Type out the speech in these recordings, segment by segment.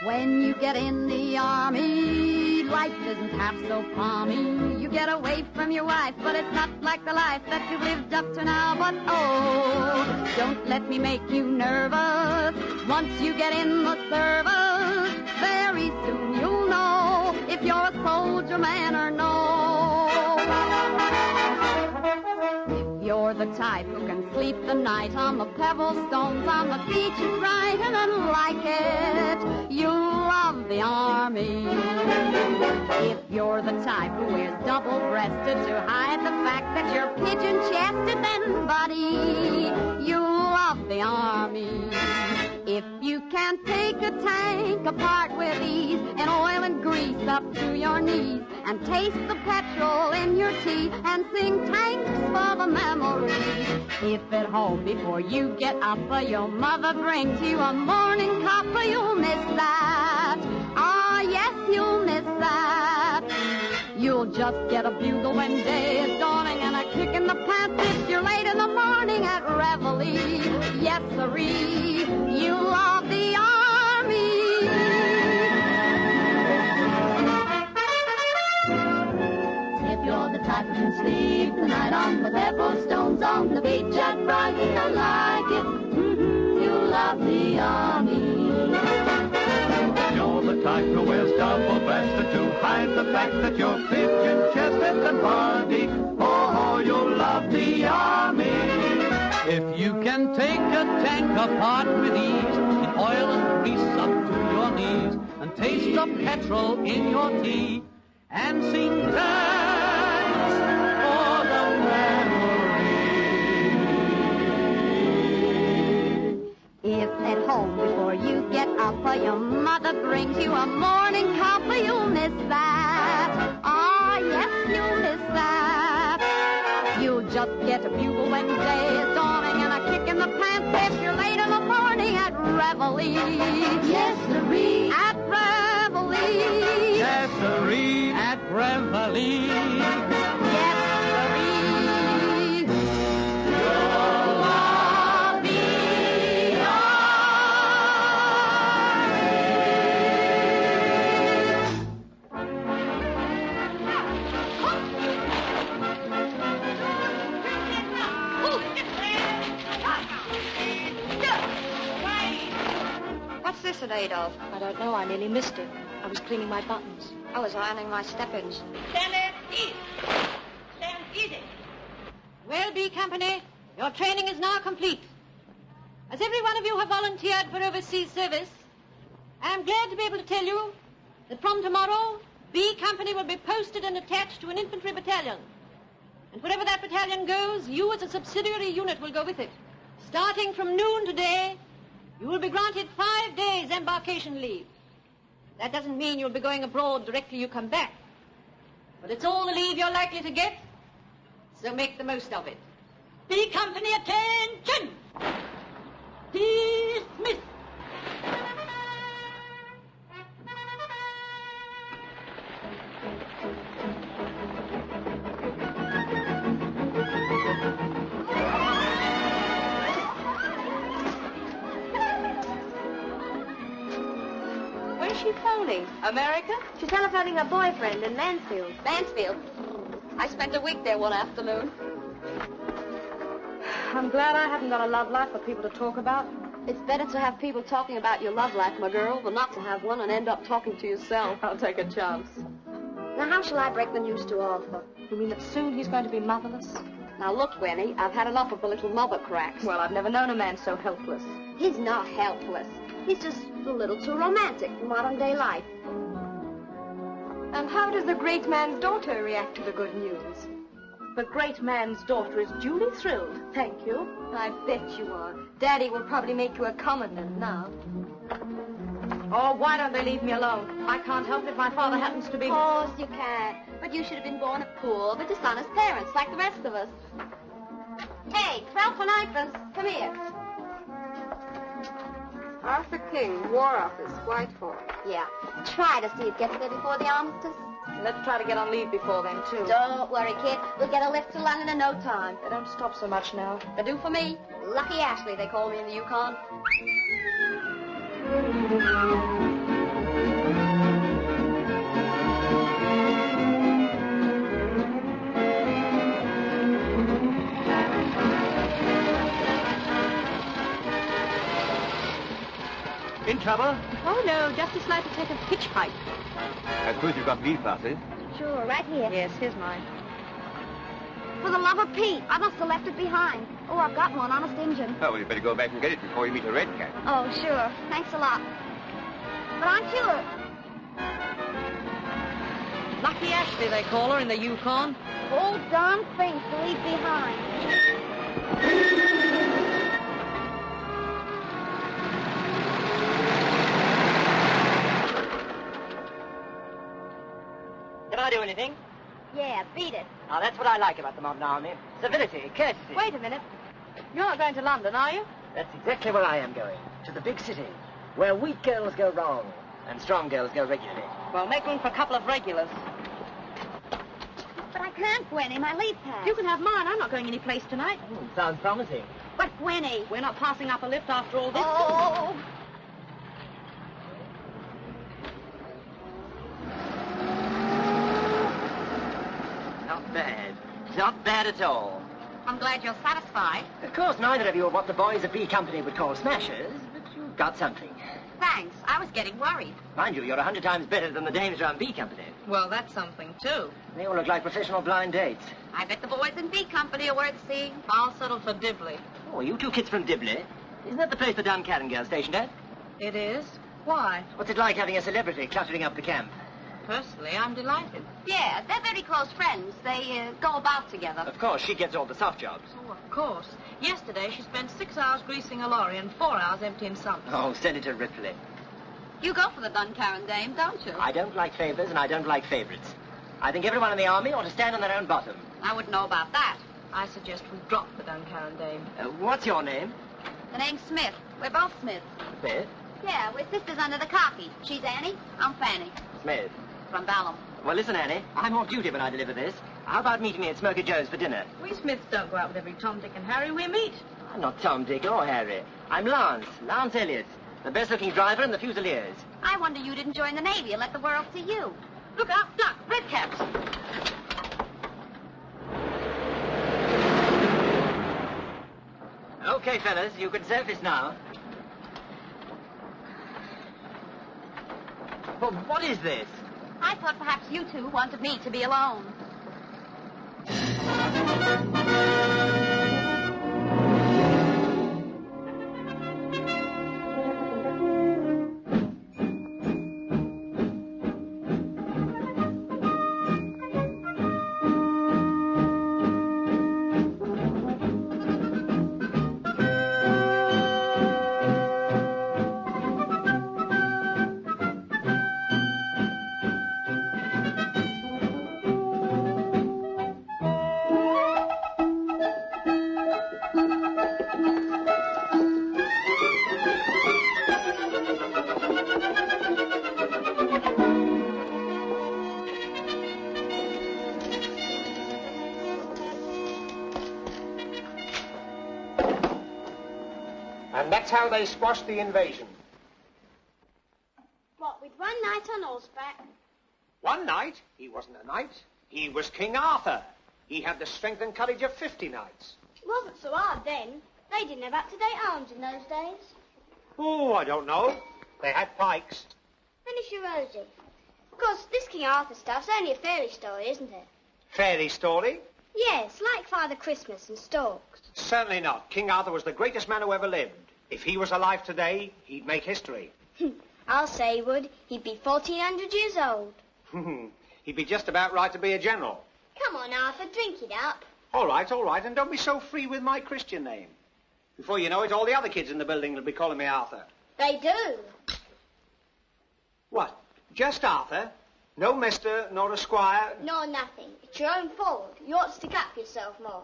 When you get in the army, life isn't half so palmy. You get away from your wife, but it's not like the life that you've lived up to now. But oh, don't let me make you nervous. Once you get in the service, very soon you'll know if you're a soldier man or no. If you're the type who can sleep the night on the pebble stones on the beach at Brighton and like it, you'll love the army. If you're the type who wears double-breasted to hide the fact that you're pigeon-chested, then, buddy, you'll love the army. If you can't take a tank apart with ease and oil and grease up to your knees and taste the petrol in your tea and sing tanks for the memories. If at home before you get up your mother brings you a morning cuppa, you'll miss that. Ah, yes, you'll miss that. You'll just get a bugle when day is dawning and a kick in the pants if you're late in the morning at reveille. Yes, sirree, you love the army. If you're the type who can sleep the night on the pebble stones on the beach at Brighton and like it, you love the army. You're the type who wears double-breasted to hide the fact that you're pigeon-chested and hardy. Oh, you'll love the army. If you can take a tank apart with ease, in oil and grease up to your knees, and taste the petrol in your tea, and sing thanks for the memory. If at home before you get up your mother brings you a morning cuppa, you'll miss that. Ah, yes, you'll miss that. You'll just get a bugle when day is dawning and a kick in the pants if you're late in the morning at reveille. Yes, sirree, at reveille. Yes, sirree, at reveille. Yes, sirree. You'll love the What's this an aid of? I don't know. I nearly missed it. I was cleaning my buttons. I was ironing my step-ins. Stand there, easy. Stand easy. Well, B Company, your training is now complete. As every one of you have volunteered for overseas service, I am glad to be able to tell you that from tomorrow, B Company will be posted and attached to an infantry battalion. And wherever that battalion goes, you as a subsidiary unit will go with it. Starting from noon today, you will be granted 5 days embarkation leave. That doesn't mean you'll be going abroad directly you come back. But it's all the leave you're likely to get, so make the most of it. B Company, attention! Dismiss! Where's she phoning? America? She's telephoning her boyfriend in Mansfield. Mansfield. I spent a week there one afternoon. I'm glad I haven't got a love life for people to talk about. It's better to have people talking about your love life, my girl, than not to have one and end up talking to yourself. I'll take a chance. Now, how shall I break the news to Arthur? You mean that soon he's going to be motherless? Now look, Winnie, I've had enough of the little mother cracks. Well, I've never known a man so helpless. He's not helpless. He's just a little too romantic for modern-day life. And how does the great man's daughter react to the good news? The great man's daughter is duly thrilled, thank you. I bet you are. Daddy will probably make you a commandant now. Oh, why don't they leave me alone? I can't help it if my father happens to be... Of course you can. But you should have been born of poor but dishonest parents, like the rest of us. Hey, 12 for ninepence. Come here. Arthur King, War Office, Whitehall. Yeah. Try to see it gets there before the armistice. Let's try to get on leave before then, too. Don't worry, kid. We'll get a lift to London in no time. They don't stop so much now. They do for me. Lucky Ashley, they call me in the Yukon. In trouble? Oh, no, just a slight attack of hitchhike. I suppose you've got leave passes. Sure, right here. Yes, here's mine. For the love of Pete, I must have left it behind. Oh, I've got one, honest Injun. Oh, well, you better go back and get it before you meet a red cat. Oh, sure. Thanks a lot. But aren't you a... Lucky Ashley, they call her in the Yukon. old darn thing to leave behind? Did I do anything? Yeah, beat it. Now, that's what I like about the modern army. Civility, courtesy. Wait a minute. You're not going to London, are you? That's exactly where I am going. To the big city, where weak girls go wrong and strong girls go regularly. Well, make room for a couple of regulars. But I can't, Gwenny. My leave pass. You can have mine. I'm not going any place tonight. Sounds promising. But, Gwenny... We're not passing up a lift after all this. Oh! Not bad. Not bad at all. I'm glad you're satisfied. Of course, neither of you are what the boys of B Company would call smashers, but you've got something. Thanks. I was getting worried. Mind you, you're 100 times better than the dames around B Company. Well, that's something, too. They all look like professional blind dates. I bet the boys in B Company are worth seeing. I'll settle for Dibley. Oh, you two kids from Dibley? Isn't that the place the Duncarron girl's stationed at? It is? Why? What's it like having a celebrity cluttering up the camp? Personally, I'm delighted. Yeah, they're very close friends. They go about together. Of course, she gets all the soft jobs. Oh, of course. Yesterday, she spent 6 hours greasing a lorry and 4 hours emptying sumps. Oh, Senator Ripley. You go for the Duncarron dame, don't you? I don't like favors and I don't like favorites. I think everyone in the army ought to stand on their own bottom. I wouldn't know about that. I suggest we drop the Duncarron dame. What's your name? The name's Smith. We're both Smiths. Smith? Yeah, we're sisters under the khaki. She's Annie, I'm Fanny. Smith. From Balham. Well, listen, Annie, I'm off duty when I deliver this. How about meeting me at Smoky Joe's for dinner? We Smiths don't go out with every Tom, Dick, and Harry. We meet. I'm not Tom, Dick, or Harry. I'm Lance Elliott, the best-looking driver in the Fusiliers. I wonder you didn't join the Navy and let the world see you. Look out, duck, red caps. Okay, fellas, you can surface now. Well, what is this? I thought perhaps you two wanted me to be alone. And that's how they squashed the invasion. What, What with one night on horseback? One night? He wasn't a knight. He was King Arthur. He had the strength and courage of 50 knights. It wasn't so hard then. They didn't have up-to-date arms in those days. Oh, I don't know. They had pikes. Finish your Rosie. Of course, this King Arthur stuff's only a fairy story, isn't it? Fairy story? Yes, like Father Christmas and Storks. Certainly not. King Arthur was the greatest man who ever lived. If he was alive today, he'd make history. I'll say he would. He'd be 1,400 years old. He'd be just about right to be a general. Come on, Arthur, drink it up. All right, and don't be so free with my Christian name. Before you know it, all the other kids in the building will be calling me Arthur. They do. What? Just Arthur? No mister, nor a squire? No, nothing. It's your own fault. You ought to stick up for yourself more.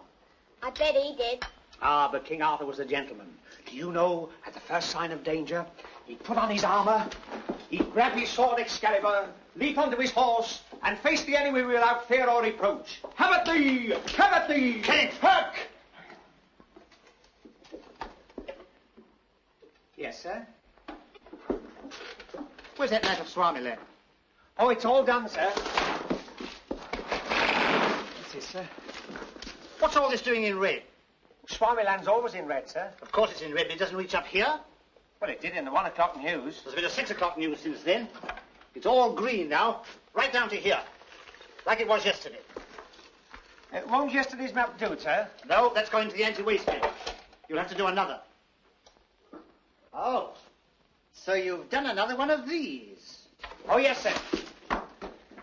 I bet he did. Ah, but King Arthur was a gentleman. Do you know, at the first sign of danger, he'd put on his armour, he'd grab his sword Excalibur, leap onto his horse, and face the enemy without fear or reproach. Have at thee! Have at thee! Kenneth! Hark! Yes, sir? Where's that knight of Swamiland? Oh, it's all done, sir. This is, sir. What's all this doing in red? Swamiland's always in red, sir. Of course it's in red, but it doesn't reach up here. Well, it did in the 1 o'clock news. There's been a 6 o'clock news since then. It's all green now, right down to here, like it was yesterday. Won't yesterday's map do, sir? No, that's going to the anti-waste bin. You'll have to do another. Oh, so you've done another one of these. Oh, yes, sir.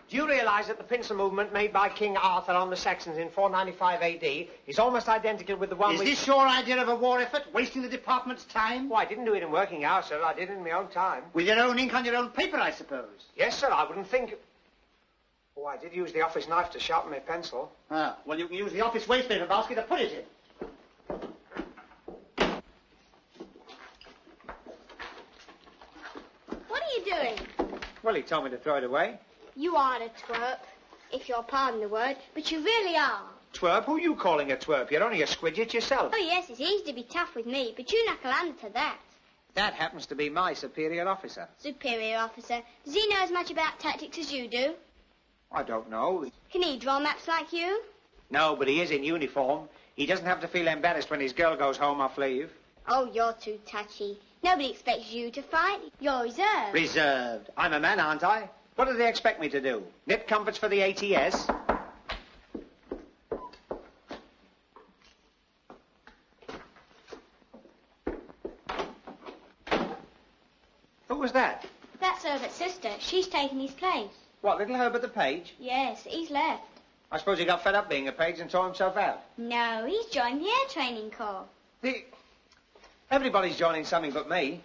Do you realise that the pincer movement made by King Arthur on the Saxons in 495 A.D. is almost identical with the one Is this your idea of a war effort, wasting the department's time? Well, I didn't do it in working hours, sir. I did it in my own time. With your own ink on your own paper, I suppose? Yes, sir. I wouldn't think... Oh, I did use the office knife to sharpen my pencil. Ah, well, you can use the office waste paper basket to put it in. What are you doing? Well, he told me to throw it away. You are a twerp, if you'll pardon the word, but you really are. Twerp? Who are you calling a twerp? You're only a squidget yourself. Oh, yes, it's easy to be tough with me, but you knuckle under to that. That happens to be my superior officer. Superior officer. Does he know as much about tactics as you do? I don't know. Can he draw maps like you? No, but he is in uniform. He doesn't have to feel embarrassed when his girl goes home off leave. Oh, you're too touchy. Nobody expects you to fight. You're reserved. Reserved. I'm a man, aren't I? What do they expect me to do? Knit comforts for the ATS? Who was that? That's Herbert's sister. She's taken his place. What, little Herbert the page? Yes, he's left. I suppose he got fed up being a page and tore himself out. No, he's joined the air training corps. Everybody's joining something but me.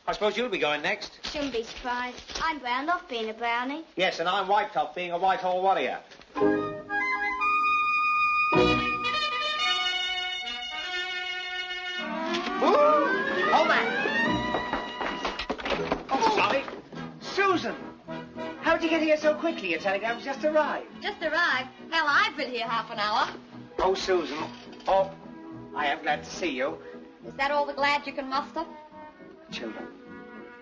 I suppose you'll be going next. Shouldn't be surprised. I'm browned off being a brownie. Yes, and I'm white top being a Whitehall warrior. Hold that! Oh, sorry. Susan! How'd you get here so quickly? Your telegram's just arrived. Just arrived? Hell, I've been here half an hour. Oh, Susan. Oh, I am glad to see you. Is that all the glad you can muster? Children.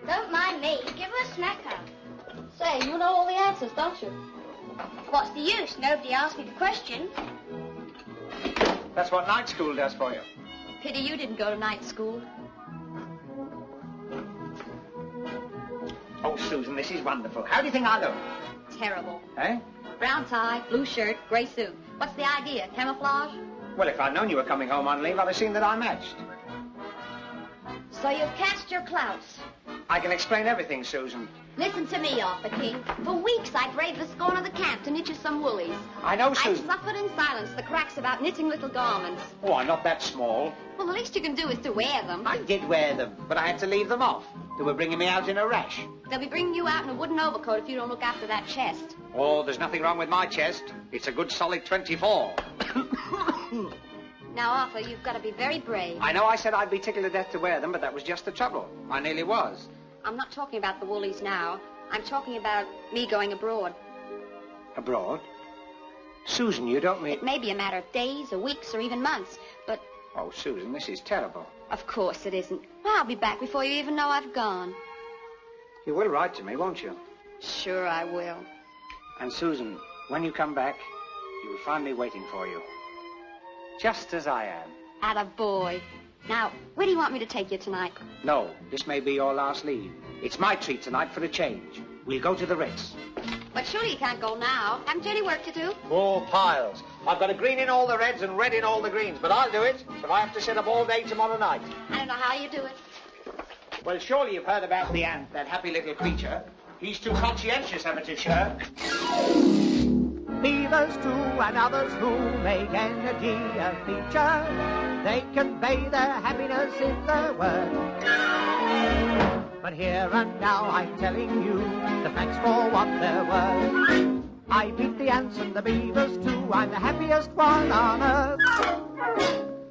Don't mind me. Give her a smacker. Say, you know all the answers, don't you? What's the use? Nobody asked me the question. That's what night school does for you. Pity you didn't go to night school. Oh, Susan, this is wonderful. How do you think I look? Terrible. Eh? Brown tie, blue shirt, grey suit. What's the idea? Camouflage? Well, if I'd known you were coming home on leave, I'd have seen that I matched. So you've cast your clouts. I can explain everything, Susan. Listen to me, Arthur King. For weeks I braved the scorn of the camp to knit you some woolies. I know, Susan. I suffered in silence the cracks about knitting little garments. Oh, I'm not that small. Well, the least you can do is to wear them. I did wear them, but I had to leave them off. They were bringing me out in a rash. They'll be bringing you out in a wooden overcoat if you don't look after that chest. Oh, there's nothing wrong with my chest. It's a good solid 24. Now, Arthur, you've got to be very brave. I know I said I'd be tickled to death to wear them, but that was just the trouble. I nearly was. I'm not talking about the woolies now. I'm talking about me going abroad. Abroad? Susan, you don't mean... It may be a matter of days or weeks or even months, but... Oh, Susan, this is terrible. Of course it isn't. I'll be back before you even know I've gone. You will write to me, won't you? Sure I will. And Susan, when you come back, you will find me waiting for you. Just as I am. Attaboy. Now, where do you want me to take you tonight? No, this may be your last leave. It's my treat tonight for a change. We'll go to the Ritz. But surely you can't go now. Haven't you any work to do? Oh, piles. I've got a green in all the reds and red in all the greens, but I'll do it if I have to sit up all day tomorrow night. I don't know how you do it. Well, surely you've heard about the ant, that happy little creature. He's too conscientious of it to shirk. Beavers too and others who make energy a feature. They convey their happiness in their work. But here and now I'm telling you the facts for what they're worth. I beat the ants and the beavers too. I'm the happiest one on earth.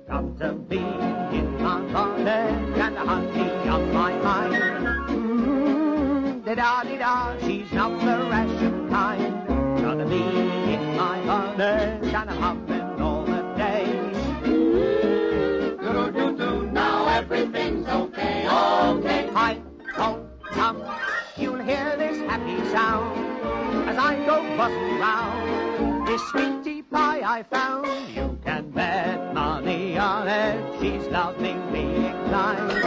Come to me in my garden and the honey on my mind. Da-da-dee-da, she's not the ration kind. Come to me in my garden and I'm humming all the day. Do-do-do-do, now everything's okay, okay. Hi, ho, hum, you'll hear this happy sound as I go buzzing round. This sweetie pie I found, you can bet money on it, she's lovingly inclined.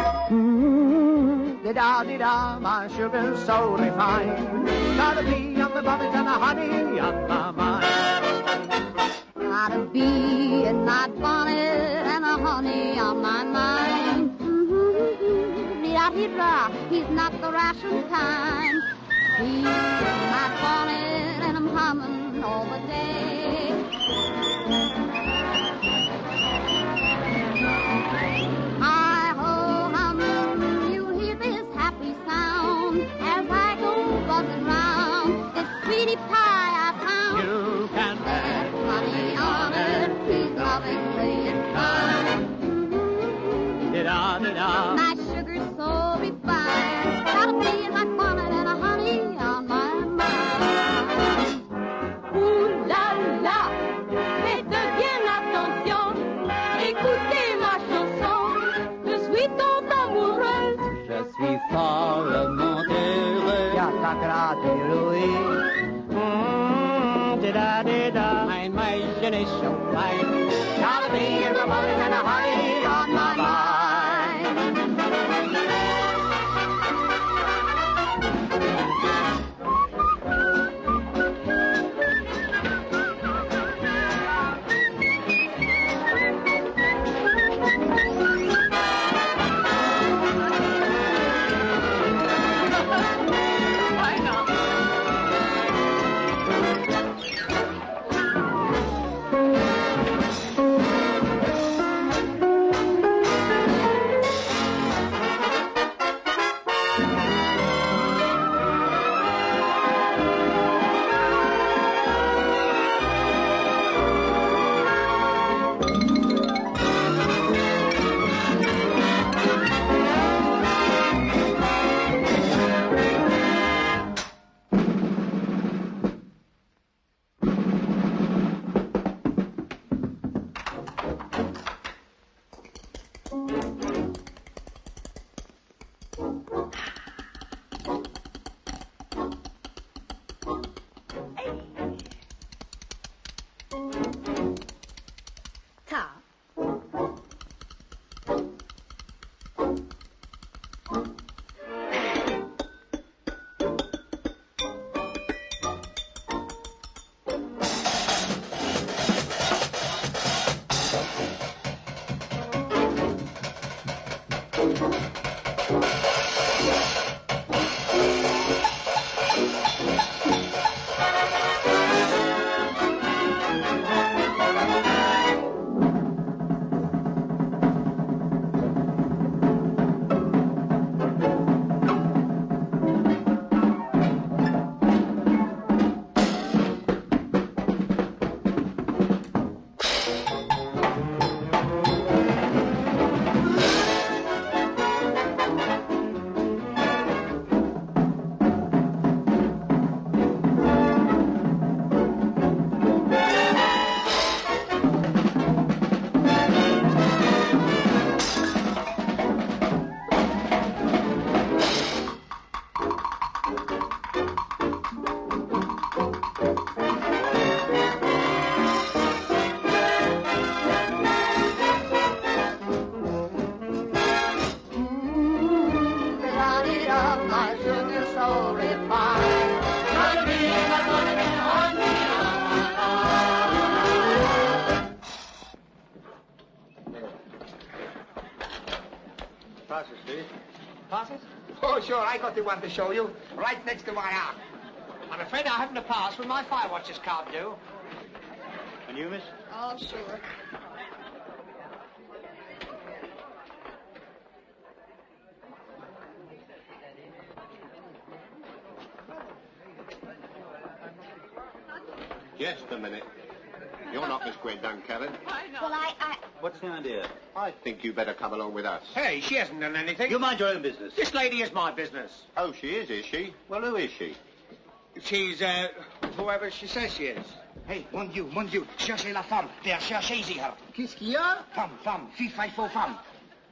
Da-da-dee-da, my sugar's so refined. Gotta be on the bonnet and the honey on my mind. Gotta be in that bonnet and the honey on my mind. Dee-da-dee-da, he's not the ration kind. He's in my bonnet and I'm humming all the day. Hi-ho, hum, you'll hear this happy sound as I go buzzing round. This sweetie pie I found. You can bet money on it, he's lovingly inclined. Da-da-da-da. My sugar's so refined. Gotta be in my bonnet and a honey on my mind. Ooh la la, faites bien attention. Écoutez ma chanson. Je suis ton amoureuse. Je suis follement heureux. Da-da-da-da. Mein Mädchen ist so fein. Gotta be in my bonnet and a honey on my mind. I got the one to show you, right next to my arm. I'm afraid I haven't a pass when my fire watcher's card due. And you, miss? Oh, sure. Just a minute. You're not Miss Gwen Duncannon. Well, What's the idea? I think you better come along with us. Hey, she hasn't done anything. You mind your own business. This lady is my business. Oh, she is she? Well, who is she? She's, whoever she says she is. Hey, mon Dieu, cherchez la femme. There, cherchez-y her. Qu'est-ce qu'il y a? Femme, fille, fight for femme.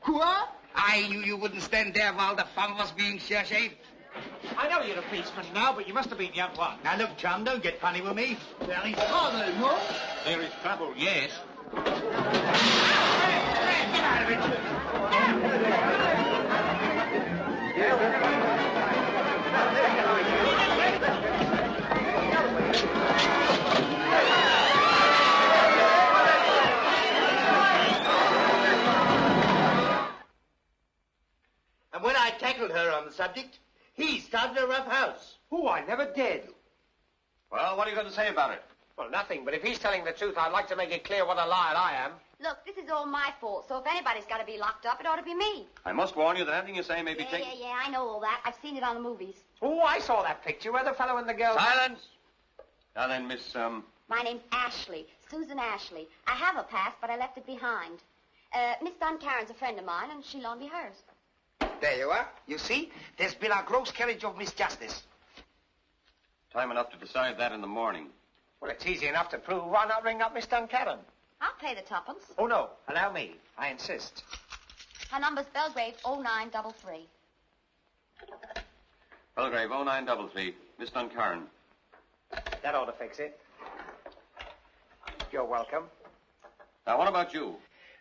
Quoi? I knew you wouldn't stand there while the femme was being cherched. I know you're a policeman now, but you must have been young one. Now, look, chum, don't get funny with me. There is trouble, no? There is trouble, yes. Get out of it. And when I tackled her on the subject, he started a rough house. Oh, I never did. Well, what are you going to say about it? Well, nothing, but if he's telling the truth, I'd like to make it clear what a liar I am. look, this is all my fault, so if anybody's got to be locked up, it ought to be me. I must warn you that anything you say may be Yeah, taken... yeah, I know all that. I've seen it on the movies. Oh, I saw that picture where the fellow and the girl... Silence! Now then, Miss, My name's Ashley, Susan Ashley. I have a pass, but I left it behind. Miss Duncaren's a friend of mine, and she'll loan me hers. There you are. You see, there's been a gross carriage of misjustice. Time enough to decide that in the morning. Well, it's easy enough to prove. Why not ring up Miss Duncaren? I'll pay the tuppence. Oh, no. Allow me. I insist. Her number's Belgrave 0933. Belgrave 0933. Miss Duncaren. That ought to fix it. You're welcome. Now, what about you?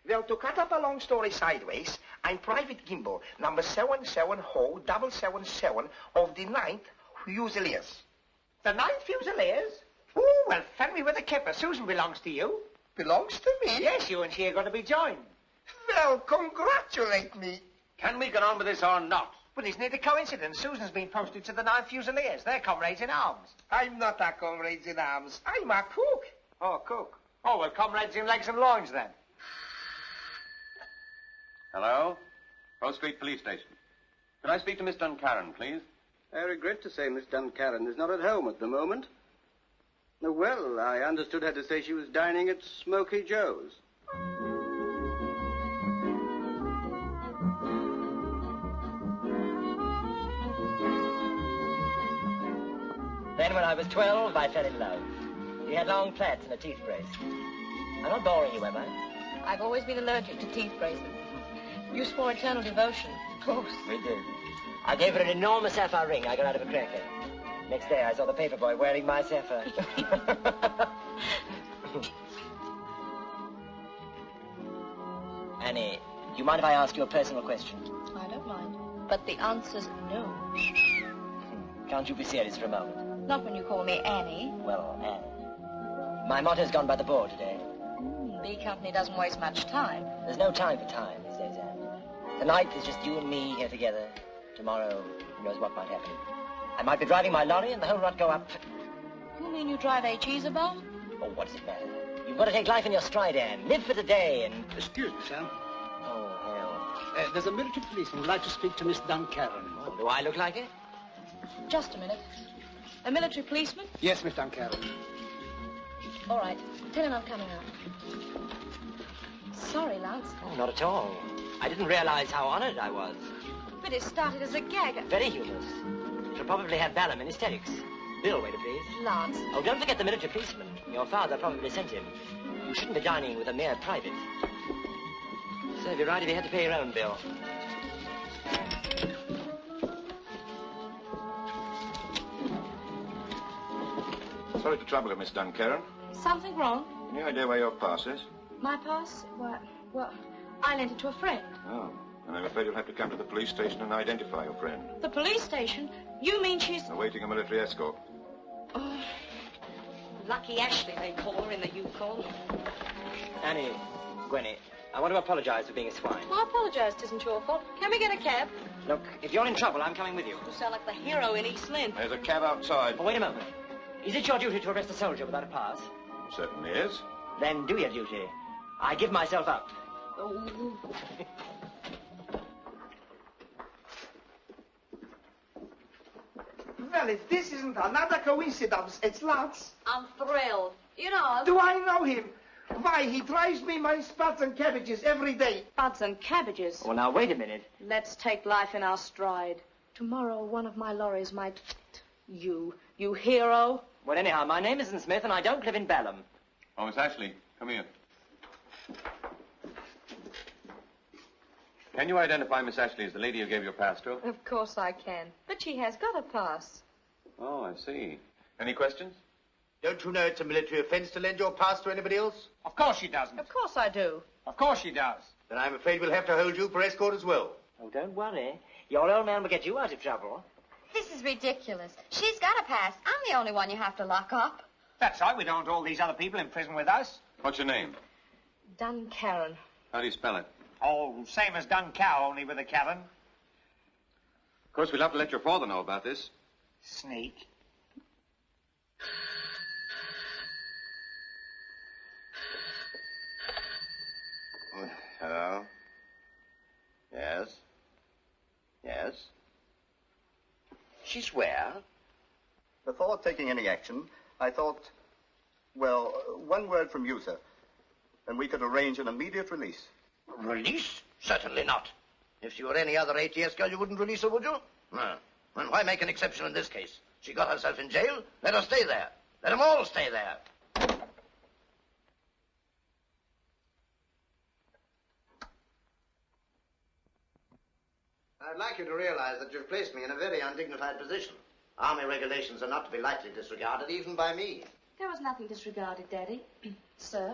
Well, to cut up a long story sideways, I'm Private Gimbal, number 770-777 of the 9th Fusiliers. The 9th Fusiliers? Oh, well, fend me with a kipper. Susan belongs to you. Belongs to me? Yes, you and she are going to be joined. Well, congratulate me. Can we get on with this or not? But isn't it a coincidence? Susan's been posted to the 9th Fusiliers. They're comrades in arms. I'm not a comrades in arms. I'm a cook. Oh, cook. Oh, well, comrades in legs and loins, then. Hello? Rose Street Police Station. Could I speak to Miss Duncaren, please? I regret to say Miss Duncaren is not at home at the moment. Oh, well, I understood her to say she was dining at Smoky Joe's. Then when I was 12, I fell in love. He had long plaits and a teeth brace. I'm not boring you, am I? I've always been allergic to teeth braces. You swore eternal devotion. Of course. We did. I gave her an enormous sapphire ring I got out of a cracker. Next day, I saw the paper boy wearing my sapphire. Annie, do you mind if I ask you a personal question? I don't mind. But the answer's no. Can't you be serious for a moment? Not when you call me Annie. Well, Annie. My motto's gone by the board today. B Company doesn't waste much time. There's no time for time these days, Anne. Tonight is just you and me here together. Tomorrow, who knows what might happen. I might be driving my lorry and the whole lot go up. You mean you drive HEs about? Oh, what does it matter? You've got to take life in your stride, Anne. Live for today and... Excuse me, Sam. Oh, hell. There's a military policeman who'd like to speak to Miss Duncaren. Oh, do I look like it? Just a minute. A military policeman? Yes, Miss Duncaren. All right. Tell him I'm coming out. Sorry, Lance. Oh, not at all. I didn't realize how honored I was. But it started as a gag. Very humorous. She'll probably have Ballum in hysterics. Bill, waiter, please. Lance. Oh, don't forget the military policeman. Your father probably sent him. You shouldn't be dining with a mere private. Serve you right if you had to pay your own bill. Sorry to trouble you, Miss Duncaren. Something wrong? Any idea where your pass is? My pass? Well, I lent it to a friend. Oh, and I'm afraid you'll have to come to the police station and identify your friend. The police station? You mean she's... Awaiting a military escort. Oh. Lucky Ashley, they call her in the Yukon. Annie, Gwenny, I want to apologize for being a swine. I apologize. It isn't your fault. Can we get a cab? Look, if you're in trouble, I'm coming with you. You sound like the hero in East Lynn. There's a cab outside. Oh, wait a moment. Is it your duty to arrest a soldier without a pass? Certainly is. Then do your duty. I give myself up. Oh. Well, if this isn't another coincidence, it's lots. I'm thrilled. You know... Do I know him? Why, he drives me my spuds and cabbages every day. Spuds and cabbages. Well, now, wait a minute. Let's take life in our stride. Tomorrow, one of my lorries might... You hero. Well, anyhow, my name isn't Smith, and I don't live in Balham. Oh, Miss Ashley, come here. Can you identify Miss Ashley as the lady you gave your pass to? Of course I can. But she has got a pass. Oh, I see. Any questions? Don't you know it's a military offense to lend your pass to anybody else? Of course she doesn't. Of course I do. Of course she does. Then I'm afraid we'll have to hold you for escort as well. Oh, don't worry. Your old man will get you out of trouble. This is ridiculous. She's got a pass. I'm the only one you have to lock up. That's right. We don't want all these other people in prison with us. What's your name? Duncairn. How do you spell it? Oh, same as Duncow, only with a Karen. Of course, we'll have to let your father know about this. Sneak. Hello? Yes? Yes? She's where? Before taking any action, I thought, well, one word from you, sir, and we could arrange an immediate release. Release? Certainly not. If she were any other ATS girl, you wouldn't release her, would you? No. And why make an exception in this case? She got herself in jail. Let her stay there. Let them all stay there. I'd like you to realize that you've placed me in a very undignified position. Army regulations are not to be lightly disregarded, even by me. There was nothing disregarded, Daddy. Sir,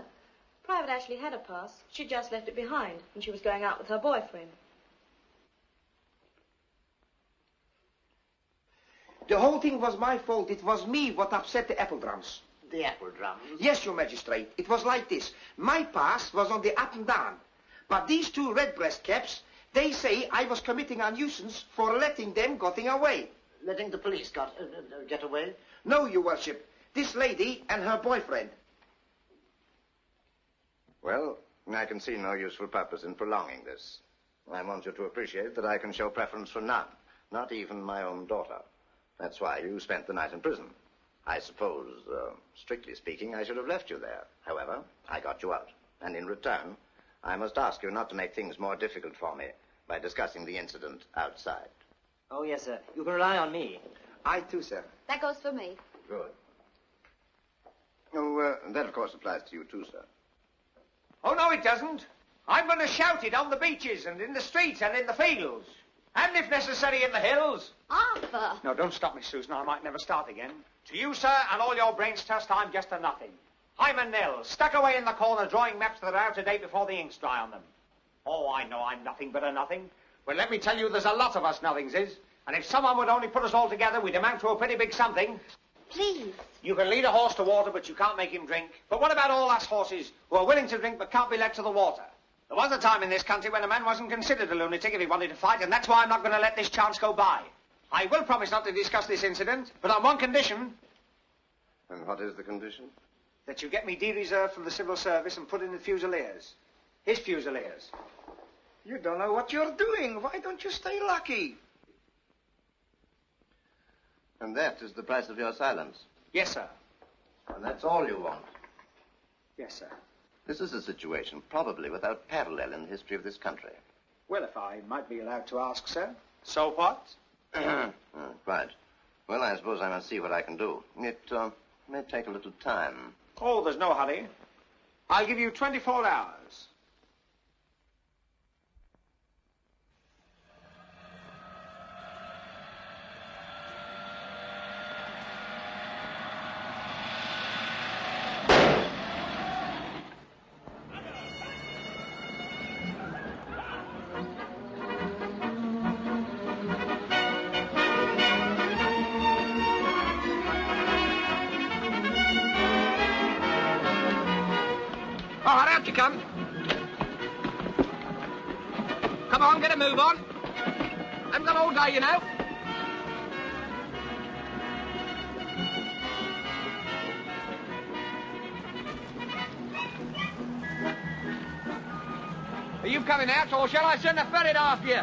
Private Ashley had a pass. She just left it behind, and she was going out with her boyfriend. The whole thing was my fault. It was me what upset the apple drums. The apple drums? Yes, your magistrate. It was like this. My pass was on the up and down. But these two redbreast caps, they say I was committing a nuisance for letting them getting away. Letting the police get away? No, your worship. This lady and her boyfriend. Well, I can see no useful purpose in prolonging this. I want you to appreciate that I can show preference for none, not even my own daughter. That's why you spent the night in prison. I suppose, strictly speaking, I should have left you there. However, I got you out. And in return, I must ask you not to make things more difficult for me by discussing the incident outside. Oh, yes, sir. You can rely on me. I too, sir. That goes for me. Good. Oh, that, of course, applies to you too, sir. Oh, no, it doesn't. I'm going to shout it on the beaches and in the streets and in the fields. And, if necessary, in the hills. Arthur! No, don't stop me, Susan. I might never start again. To you, sir, and all your brains trust, I'm just a nothing. I'm a nil, stuck away in the corner drawing maps that are out of date before the ink's dry on them. Oh, I know I'm nothing but a nothing. But let me tell you, there's a lot of us nothings is. And if someone would only put us all together, we'd amount to a pretty big something. Please. You can lead a horse to water, but you can't make him drink. But what about all us horses who are willing to drink but can't be led to the water? There was a time in this country when a man wasn't considered a lunatic if he wanted to fight, and that's why I'm not going to let this chance go by. I will promise not to discuss this incident, but on one condition. And what is the condition? That you get me de-reserved from the civil service and put in the Fusiliers. His Fusiliers. You don't know what you're doing. Why don't you stay lucky? And that is the price of your silence? Yes, sir. And that's all you want? Yes, sir. This is a situation probably without parallel in the history of this country. Well, if I might be allowed to ask, sir. So what? Quite. Well, I suppose I must see what I can do. It may take a little time. Oh, there's no hurry. I'll give you 24 hours. All right, out you come. Come on, get a move on. haven't got all day, you know. Are you coming out, or shall I send a ferret after you?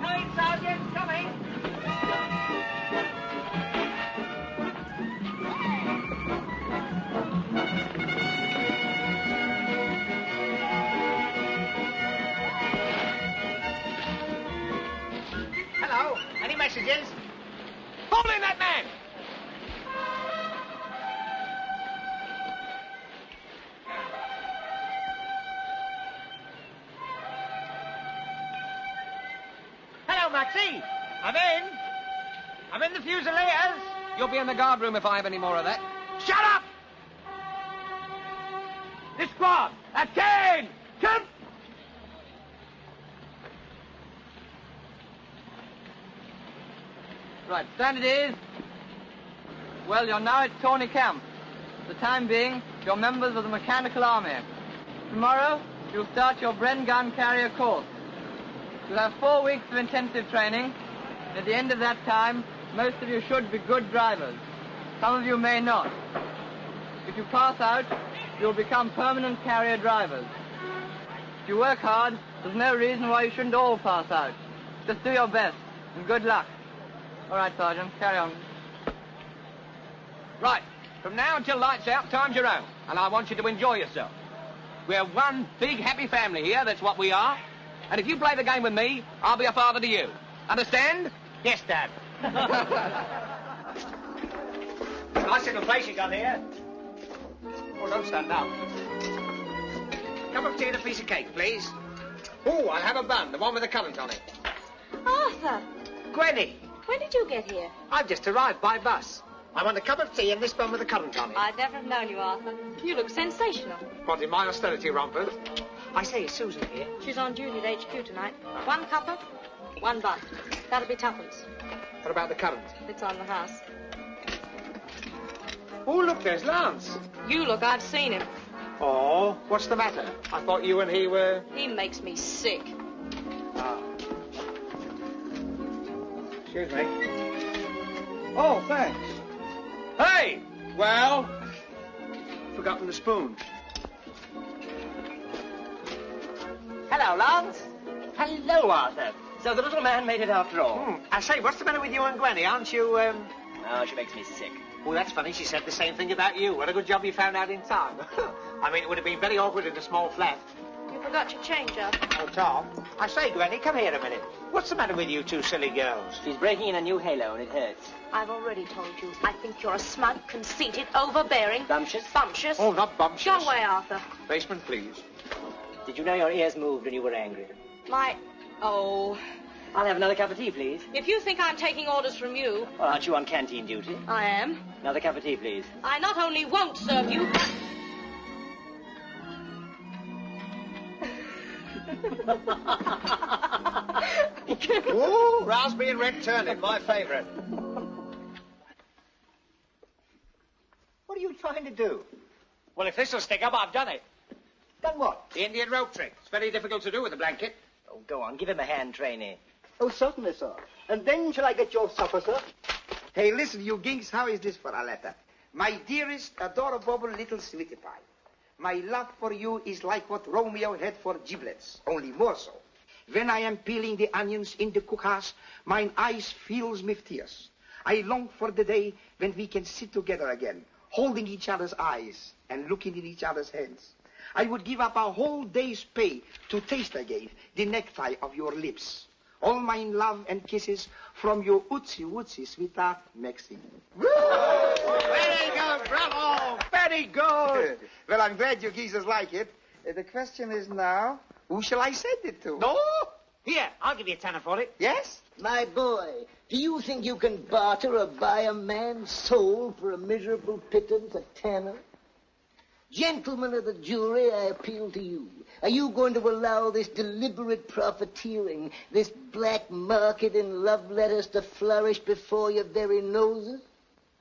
Coming, Sergeant, coming. Hello, any messages? Hold in that man! Hello, Maxie. I'm in the Fusiliers. You'll be in the guard room if I have any more of that. Shut up! This squad, at 10! Come! Right, stand it is. Well, you're now at Tawny Camp. For the time being, you're members of the Mechanical Army. Tomorrow, you'll start your Bren gun carrier course. You'll have 4 weeks of intensive training. At the end of that time, most of you should be good drivers. Some of you may not. If you pass out, you'll become permanent carrier drivers. If you work hard, there's no reason why you shouldn't all pass out. Just do your best, and good luck. All right, Sergeant, carry on. Right, from now until lights out, time's your own, and I want you to enjoy yourself. We're one big happy family here, that's what we are. And if you play the game with me, I'll be a father to you. Understand? Yes, Dad. Nice little place you got here. Oh, don't stand up. Cup of tea and a piece of cake, please. Oh, I'll have a bun, the one with the currant on it. Arthur, Gwenny, when did you get here? I've just arrived by bus. I want a cup of tea and this bun with the currant on it. I'd never have known you, Arthur. You look sensational. What, in my austerity rompers? I say, is Susan here? She's on duty at HQ tonight. 1 cuppa, 1 bun. That'll be 2pence. What about the currant? It's on the house. Oh, look, there's Lance. You look, I've seen him. Oh, what's the matter? I thought you and he were... He makes me sick. Ah. Excuse me. Oh, thanks. Hey! Well? Forgotten the spoon. Hello, Lance. Hello, Arthur. So the little man made it after all. I say, what's the matter with you and Gwenny? Aren't you, Oh, she makes me sick. Oh, that's funny. She said the same thing about you. What a good job you found out in time. I mean, it would have been very awkward in a small flat. You forgot your change, Arthur. Oh, Tom. I say, Gwenny, come here a minute. What's the matter with you two silly girls? She's breaking in a new halo and it hurts. I've already told you. I think you're a smug, conceited, overbearing... Bumptious? Bumptious. Oh, not bumptious. Go away, Arthur. Basement, please. Did you know your ears moved when you were angry? Oh... I'll have another cup of tea, please. If you think I'm taking orders from you... Well, aren't you on canteen duty? I am. Another cup of tea, please. I not only won't serve you... Ooh, raspberry and red turnip, my favourite. What are you trying to do? Well, if this'll stick up, I've done it. Done what? The Indian rope trick. It's very difficult to do with a blanket. Oh, go on. Give him a hand, trainee. Oh, certainly, sir. And then shall I get your supper, sir? Hey, listen, you ginks, how is this for a letter? My dearest, adorable little sweetie pie. My love for you is like what Romeo had for giblets, only more so. When I am peeling the onions in the cookhouse, mine eyes fills with tears. I long for the day when we can sit together again, holding each other's eyes and looking in each other's hands. I would give up a whole day's pay to taste again the necktie of your lips. All my love and kisses from your ootsy-wootsy sweetheart, Maxine. Woo! Very good, bravo! Very good! Well, I'm glad you geezers like it. The question is now, who shall I send it to? No? Here, I'll give you a tenner for it. Yes? My boy, do you think you can barter or buy a man's soul for a miserable pittance, a tanner? Gentlemen of the jury, I appeal to you. Are you going to allow this deliberate profiteering, this black market in love letters to flourish before your very noses?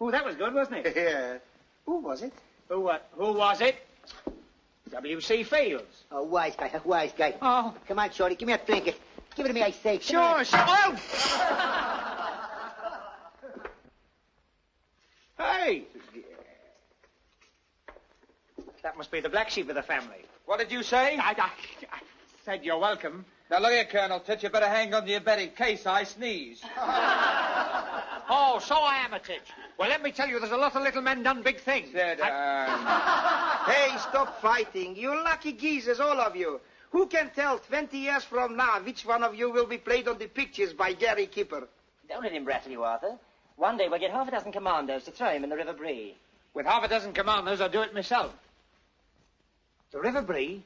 Oh, that was good, wasn't it? Yeah. Who was it? Who was it? W.C. Fields. A wise guy, a wise guy. Oh. Come on, Shorty, give me a trinket. Give it to me, I say. Sure. Oh! Hey! That must be the black sheep of the family. What did you say? I said you're welcome. Now, look here, Colonel Titch. You better hang on to your bed in case I sneeze. Oh, so I am a Titch. Well, let me tell you, there's a lot of little men done big things. Hey, stop fighting. You lucky geezers, all of you. Who can tell 20 years from now which one of you will be played on the pictures by Gary Kipper? Don't let him rattle you, Arthur. One day we'll get half a dozen commandos to throw him in the River Bree. With half a dozen commandos, I'll do it myself. The River Bree?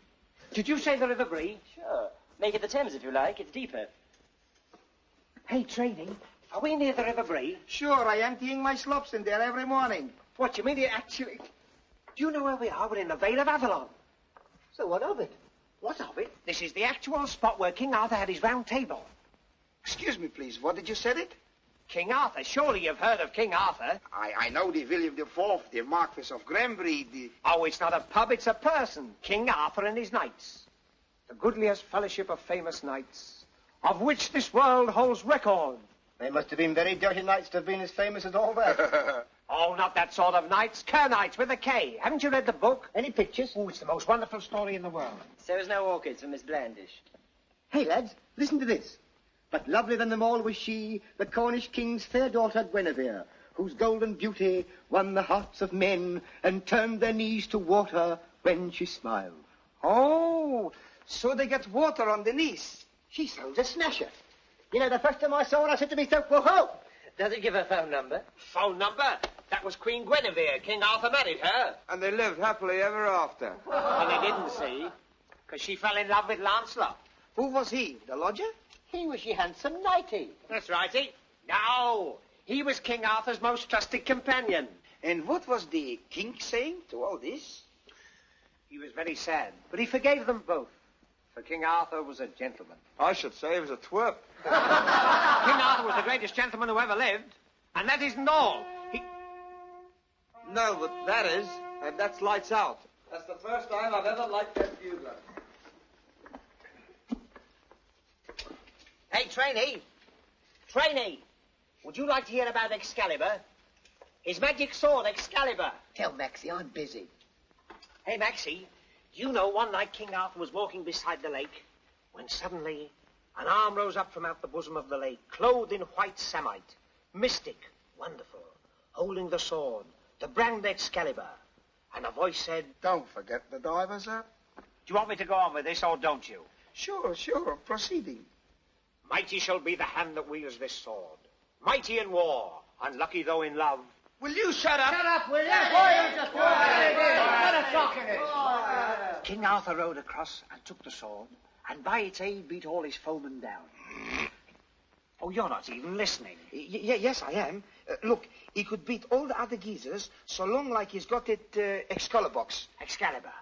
Did you say the River Bree? Sure. Make it the Thames if you like. It's deeper. Hey, Trainee, are we near the River Bree? Sure, I'm emptying my slops in there every morning. What, you mean you actually... Do you know where we are? We're in the Vale of Avalon. So what of it? What of it? This is the actual spot where King Arthur had his round table. Excuse me, please. What did you say it? King Arthur. Surely you've heard of King Arthur. I know the William IV, the Marquis of Granbury, the... Oh, it's not a pub, it's a person. King Arthur and his knights. The goodliest fellowship of famous knights, of which this world holds record. They must have been very dirty knights to have been as famous as all that. Oh, not that sort of knights. Kerr-knights with a K. Haven't you read the book? Any pictures? Oh, it's the most wonderful story in the world. So is no orchids for Miss Blandish. Hey, lads, listen to this. But lovelier than them all was she, the Cornish king's fair daughter Guinevere, whose golden beauty won the hearts of men and turned their knees to water when she smiled. Oh, so they get water on the knees. She sounds a smasher. You know, the first time I saw her, I said to myself, whoa-ho! Does it give her phone number? Phone number? That was Queen Guinevere. King Arthur married her. And they lived happily ever after. Well, they didn't, see, because she fell in love with Lancelot. Who was he? The lodger? He was your handsome knighty. That's righty. No, he was King Arthur's most trusted companion. And what was the king saying to all this? He was very sad, but he forgave them both. For King Arthur was a gentleman. I should say he was a twerp. King Arthur was the greatest gentleman who ever lived. And that isn't all. No, but that is. And that's lights out. That's the first time I've ever liked that bugler. Hey, Trainee. Trainee. Would you like to hear about Excalibur? His magic sword, Excalibur. Tell Maxie, I'm busy. Hey, Maxie, do you know one night King Arthur was walking beside the lake when suddenly an arm rose up from out the bosom of the lake, clothed in white samite, mystic, wonderful, holding the sword, the brand Excalibur. And a voice said, "Don't forget the diver's up." Do you want me to go on with this, or don't you? Sure, proceeding. Mighty shall be the hand that wields this sword, mighty in war, unlucky though in love. Will you shut up? Shut up, will you? Boy, just what a talking is. King Arthur rode across and took the sword, and by its aid beat all his foemen down. Oh, you're not even listening. Yes, I am. Look, he could beat all the other geezers so long like he's got it Excalibur. Excalibur.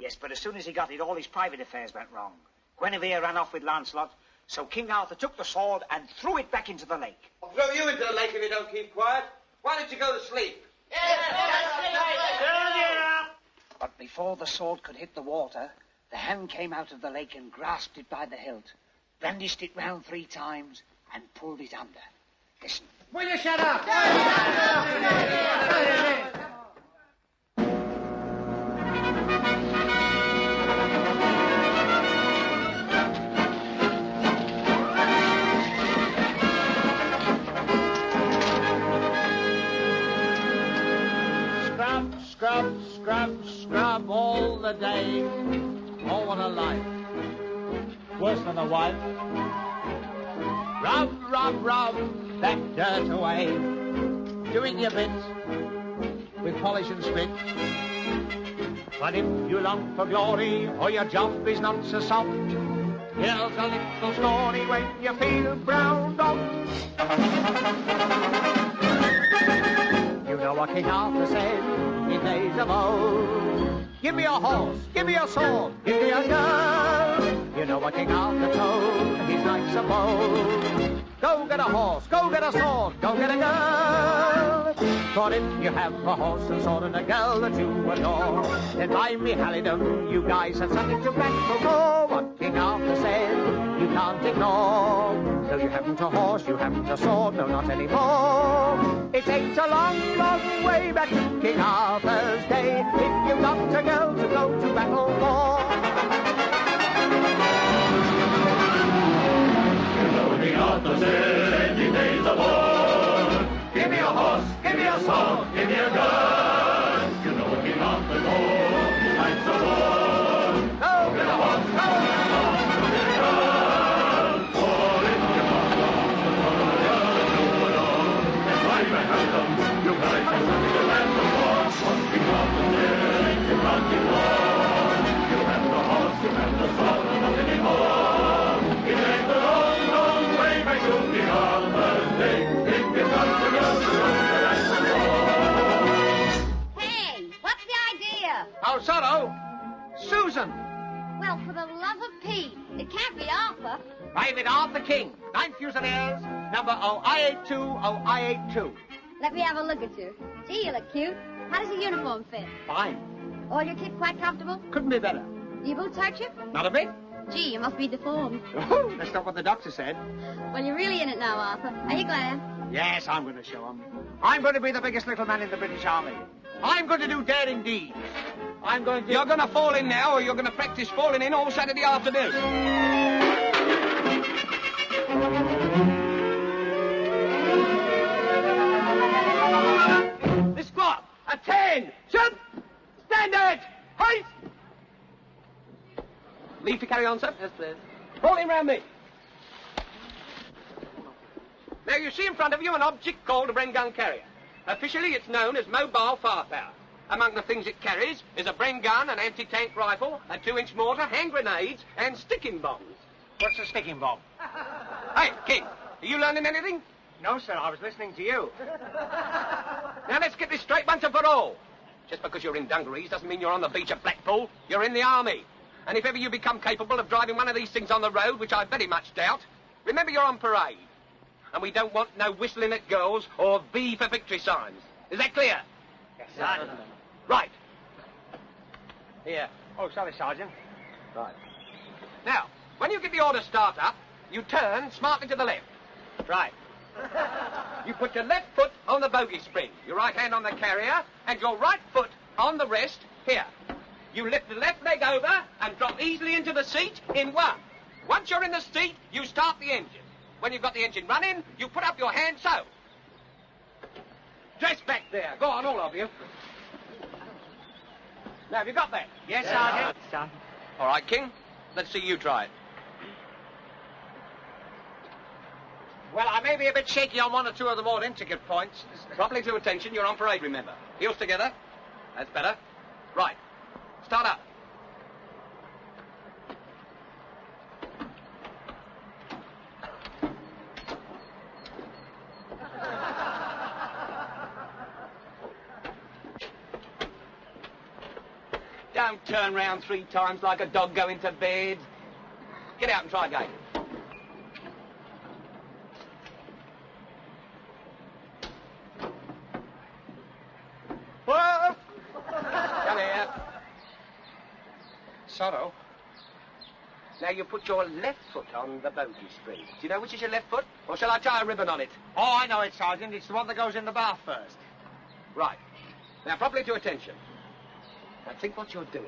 Yes, but as soon as he got it, all his private affairs went wrong. Guinevere ran off with Lancelot, so King Arthur took the sword and threw it back into the lake. I'll throw you into the lake if you don't keep quiet. Why don't you go to sleep? But before the sword could hit the water, the hand came out of the lake and grasped it by the hilt, brandished it round 3 times, and pulled it under. Listen. Will you shut up? Scrub all the day. Oh, what a life. Worse than a wife. Rub that dirt away. Doing your bit with polish and spit. But if you long for glory or your job is not so soft, here's a little story when you feel browned up. You know what King Arthur said in days of old. Give me a horse, give me a sword, give me a girl. You know what King Arthur told his knights of old. Go get a horse, go get a sword, go get a girl. For if you have a horse and sword and a girl that you adore, then by me halidom, you guys have something to battle for. What King Arthur said, you can't ignore. Though you haven't a horse, you haven't a sword, no, not anymore. It takes a long, long way back to King Arthur's day if you've got a girl to go to battle for. You know King Arthur said in days of old, give me a horse, give me a sword, give me a gun. You know King Arthur told his knights of old, go get a horse, go get a horse, go get a gun. For if you want a horse, the warrior you alone, and ride behind them, you ride for something to land the war. What King Arthur said, you can't ignore. You have the horse, you have the sword, not anymore. It ain't the long, long way back to King Arthur's day. If you've got to go to the Hey, what's the idea? Oh, Sorrow! Susan! Well, for the love of Pete, it can't be Arthur. Private Arthur King, 9th Fusiliers, number OI82. Let me have a look at you. Gee, you look cute. How does your uniform fit? Fine. All your kit quite comfortable? Couldn't be better. Do your boots hurt you? Not a bit. Gee, you must be deformed. That's not what the doctor said. Well, you're really in it now, Arthur. Are you glad? Yes, I'm going to show him. I'm going to be the biggest little man in the British Army. I'm going to do daring deeds. I'm going to... You're going to fall in now, or you're going to practice falling in all Saturday afternoon. The squat. A 10. Jump. Standard. Height. Leave to carry on, sir? Yes, please. Fall in round me. Now, you see in front of you an object called a Bren gun carrier. Officially, it's known as mobile firepower. Among the things it carries is a Bren gun, an anti-tank rifle, a 2-inch mortar, hand grenades, and sticking bombs. What's a sticking bomb? Hey, King, are you learning anything? No, sir, I was listening to you. Now, let's get this straight once and for all. Just because you're in dungarees doesn't mean you're on the beach at Blackpool. You're in the army. And if ever you become capable of driving one of these things on the road, which I very much doubt, remember you're on parade. And we don't want no whistling at girls or V for victory signs. Is that clear? Yes, sir. Right. Here. Oh, sorry, Sergeant. Right. Now, when you get the order start up, you turn smartly to the left. Right. You put your left foot on the bogey spring, your right hand on the carrier, and your right foot on the rest here. You lift the left leg over and drop easily into the seat in one. Once you're in the seat, you start the engine. When you've got the engine running, you put up your hand so. Dress back there. Go on, all of you. Now, have you got that? Yes, Sergeant. Sergeant. All right, King. Let's see you try it. Well, I may be a bit shaky on one or two of the more intricate points. Properly to attention. You're on parade, remember. Heels together. That's better. Right. Start up. Don't turn round 3 times like a dog going to bed. Get out and try again. Whoa! Come here. Sorrow. Now you put your left foot on the bogey spring. Do you know which is your left foot? Or shall I tie a ribbon on it? Oh, I know it, Sergeant. It's the one that goes in the bath first. Right. Now properly to attention. Now think what you're doing.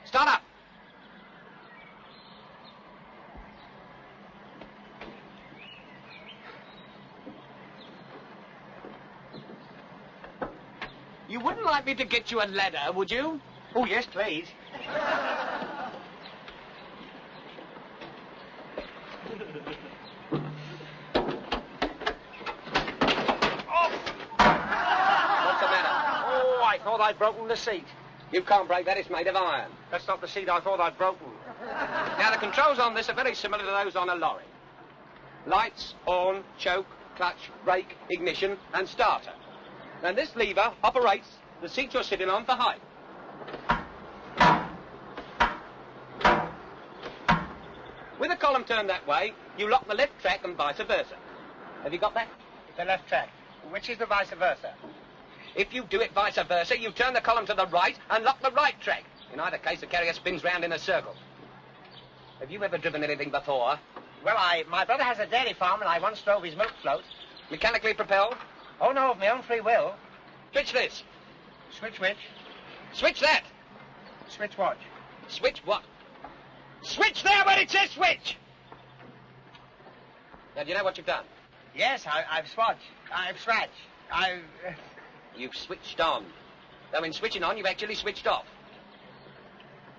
Start up. You wouldn't like me to get you a ladder, would you? Oh, yes, please. I thought I'd broken the seat. You can't break that, it's made of iron. That's not the seat I thought I'd broken. Now, the controls on this are very similar to those on a lorry. Lights, horn, choke, clutch, brake, ignition, and starter. And this lever operates the seat you're sitting on for height. With the column turned that way, you lock the left track and vice versa. Have you got that? The left track. Which is the vice versa? If you do it vice versa, you turn the column to the right and lock the right track. In either case, the carrier spins round in a circle. Have you ever driven anything before? Well, my brother has a dairy farm, and I once drove his milk float. Mechanically propelled? Oh, no, of my own free will. Switch this. Switch which? Switch that. Switch what? Switch what? Switch there where it says switch! Now, do you know what you've done? Yes, I've swatched. I've swatched. You've switched on. Though in switching on, you've actually switched off.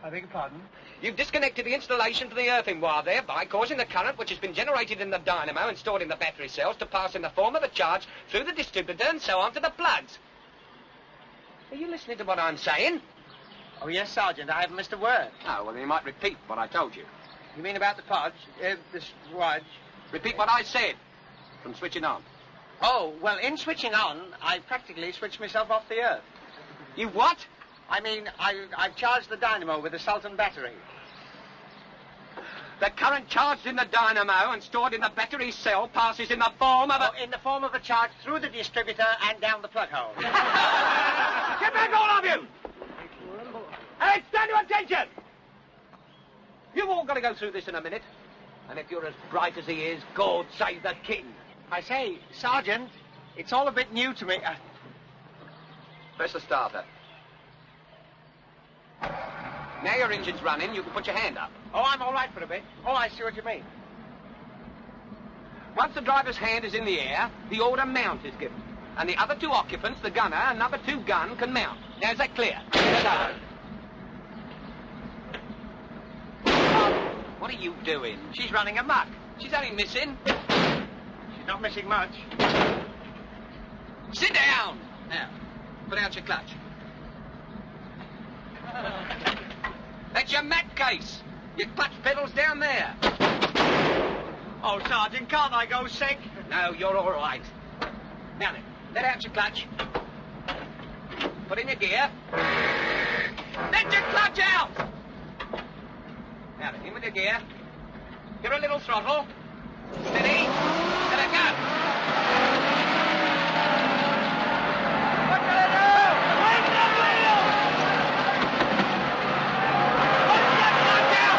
I beg your pardon? You've disconnected the installation from the earthing wire there by causing the current which has been generated in the dynamo and stored in the battery cells to pass in the form of a charge through the distributor and so on to the plugs. Are you listening to what I'm saying? Oh, yes, Sergeant. I haven't missed a word. Oh, well, then you might repeat what I told you. You mean about the podge? The swatch? Repeat what I said from switching on. Oh, well, in switching on, I practically switched myself off the earth. You what? I mean, I've charged the dynamo with the Sultan battery. The current charged in the dynamo and stored in the battery cell passes in the form of in the form of a charge through the distributor and down the plug hole. Get back, all of you! Hey, stand to attention! You've all got to go through this in a minute. And if you're as bright as he is, God save the king. I say, Sergeant, it's all a bit new to me. Press the starter. Now your engine's running, you can put your hand up. Oh, I'm all right for a bit. Oh, I see what you mean. Once the driver's hand is in the air, the order mount is given. And the other two occupants, the gunner and number 2 gun, can mount. Now, is that clear? What are you doing? She's running amok. She's only missing. She's not missing much. Sit down! Now, put out your clutch. That's your mat case. Your clutch pedal's down there. Oh, Sergeant, can't I go sick? No, you're all right. Now then, let out your clutch. Put in your gear. Let your clutch out! Now then, in with your gear. Give her a little throttle. Steady. Let her go. What will it do? Wait the wheel! Put your clutch out!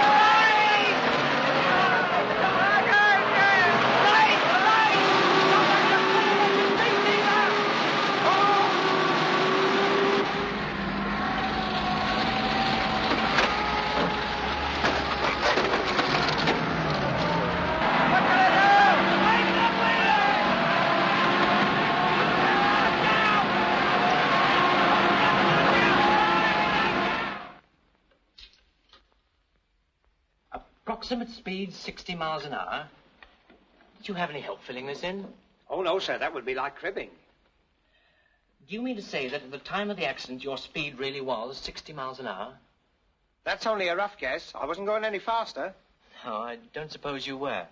Approximate speed 60 miles an hour. Did you have any help filling this in? Oh, no, sir. That would be like cribbing. Do you mean to say that at the time of the accident your speed really was 60 miles an hour? That's only a rough guess. I wasn't going any faster. No, I don't suppose you were.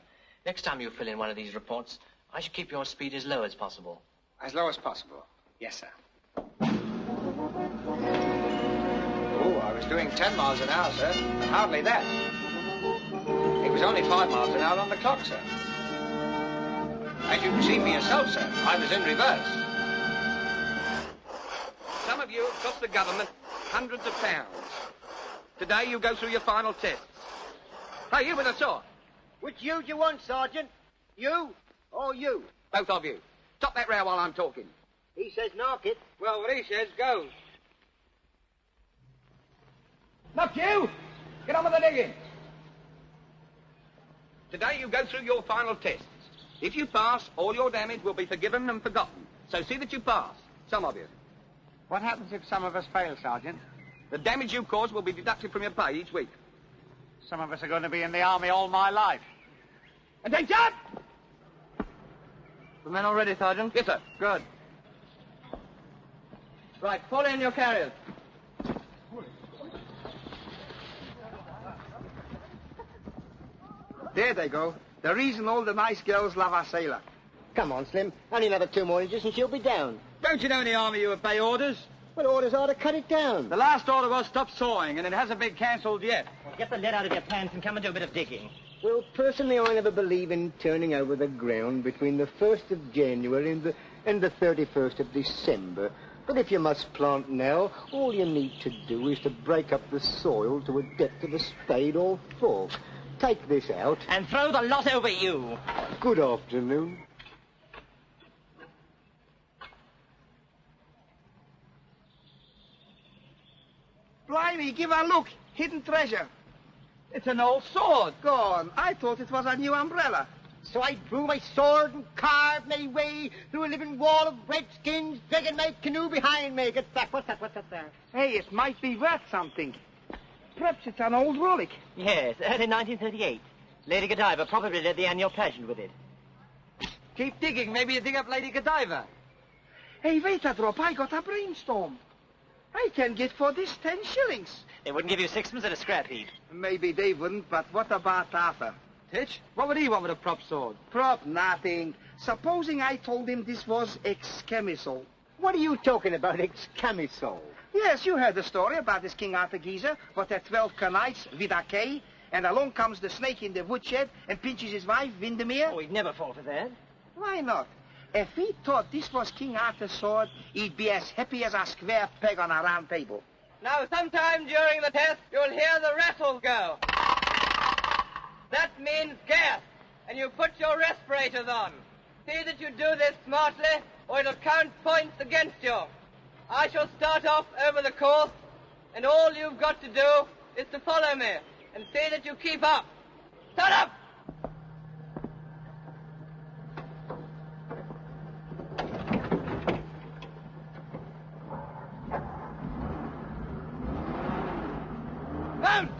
Next time you fill in one of these reports, I should keep your speed as low as possible. As low as possible? Yes, sir. Oh, I was doing 10 miles an hour, sir. But hardly that. It was only 5 miles an hour on the clock, sir. As you can see for yourself, sir, I was in reverse. Some of you have cost the government hundreds of pounds. Today you go through your final tests. Hey, you with a sword. Which you do you want, Sergeant? You or you? Both of you. Stop that row while I'm talking. He says knock it. Well, what he says goes. Not you! Get on with the digging. Today you go through your final tests. If you pass, all your damage will be forgiven and forgotten. So see that you pass, some of you. What happens if some of us fail, Sergeant? The damage you cause will be deducted from your pay each week. Some of us are going to be in the army all my life. Attention! The men all ready, Sergeant? Yes, sir. Good. Right, fall in your carriers. There they go. The reason all the nice girls love our sailor. Come on, Slim. Only another 2 more inches and she'll be down. Don't you know in the army you obey orders? Well, orders are to cut it down. The last order was stop sawing, and it hasn't been cancelled yet. Well, get the lead out of your pants and come and do a bit of digging. Well, personally, I never believe in turning over the ground between the 1st of January and the 31st of December. But if you must plant now, all you need to do is to break up the soil to a depth of a spade or fork. Take this out. And throw the lot over you. Good afternoon. Blimey, give a look. Hidden treasure. It's an old sword. Go on. I thought it was a new umbrella. So I drew my sword and carved my way through a living wall of redskins, dragging my canoe behind me. What's that? Hey, it might be worth something. Perhaps it's an old relic. Yes, early 1938. Lady Godiva probably led the annual pageant with it. Keep digging. Maybe you dig up Lady Godiva. Hey, wait a drop. I got a brainstorm. I can get for this 10 shillings. They wouldn't give you sixpence at a scrap heap. Maybe they wouldn't, but what about Arthur? Titch, what would he want with a prop sword? Prop nothing. Supposing I told him this was ex-camisole. What are you talking about, ex-camisole? Yes, you heard the story about this King Arthur geezer, what had 12 knights with a K, and along comes the snake in the woodshed and pinches his wife, Windermere. Oh, he'd never fall for that. Why not? If he thought this was King Arthur's sword, he'd be as happy as a square peg on a round table. Now, sometime during the test, you'll hear the rattles go. That means gas, and you put your respirators on. See that you do this smartly, or it'll count points against you. I shall start off over the course, and all you've got to do is to follow me, and see that you keep up. Start up! Mount!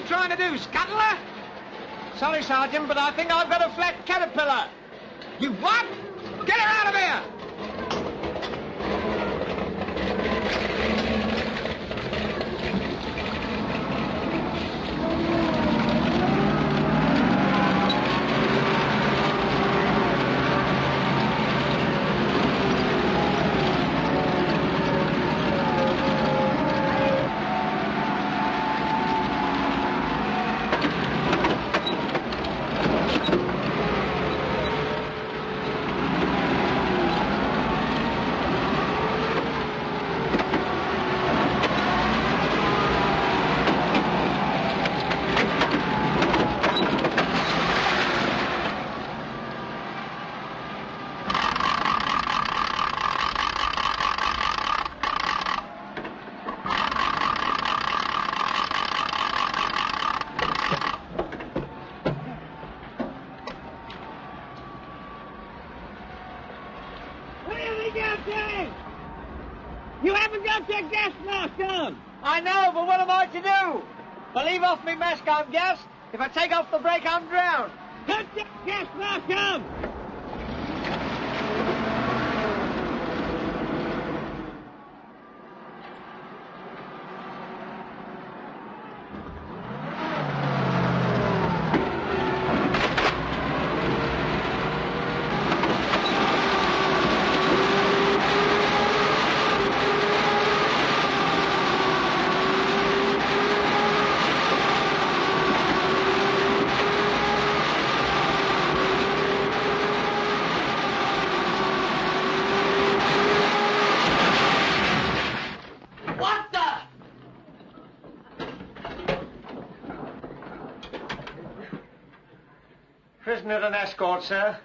Trying to do, scuttler? Sorry, Sergeant, but I think I've got a flat caterpillar. You what? Get her out of here! You haven't got your gas mask on! I know, but what am I to do? If I leave off my mask, I'm gassed. If I take off the brake, I'm drowned. Put your gas mask on! Prisoner and escort, sir.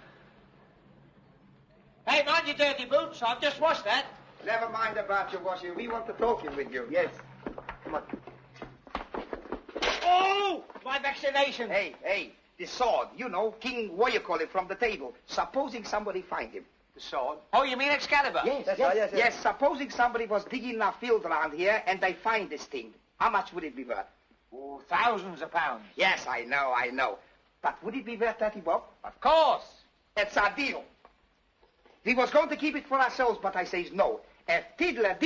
Hey, mind your dirty boots. I've just washed that. Never mind about your washing. We want to talk with you. Yes. Come on. Oh, my vaccination. Hey, the sword. You know, King what you call it from the table. Supposing somebody find him. The sword? Oh, you mean Excalibur? Yes, supposing somebody was digging a field around here and they find this thing. How much would it be worth? Oh, thousands of pounds. Yes, I know. But would it be worth 30 bob? Of course. It's a deal. We was going to keep it for ourselves, but I says no. If Tiddler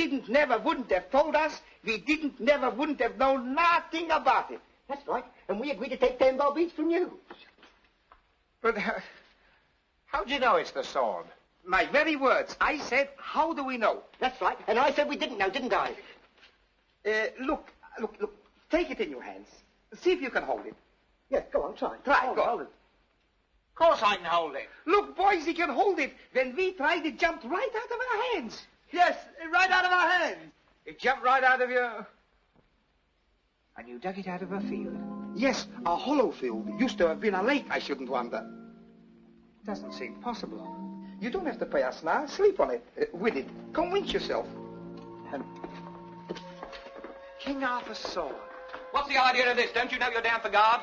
wouldn't have told us, we wouldn't have known nothing about it. That's right. And we agreed to take 10 bob each from you. But how do you know it's the sword? My very words. I said, how do we know? That's right. And I said we didn't know, didn't I? Look. Take it in your hands. See if you can hold it. Yes, go on, try. Hold it. Of course I can hold it. Look, boys, he can hold it. When we tried, it jumped right out of our hands. Yes, right out of our hands. It jumped right out of your... And you dug it out of a field? Yes, a hollow field. Used to have been a lake, I shouldn't wonder. Doesn't seem possible. You don't have to pay us now. Sleep on it. With it. Convince yourself. King Arthur's sword. What's the idea of this? Don't you know you're down for guard?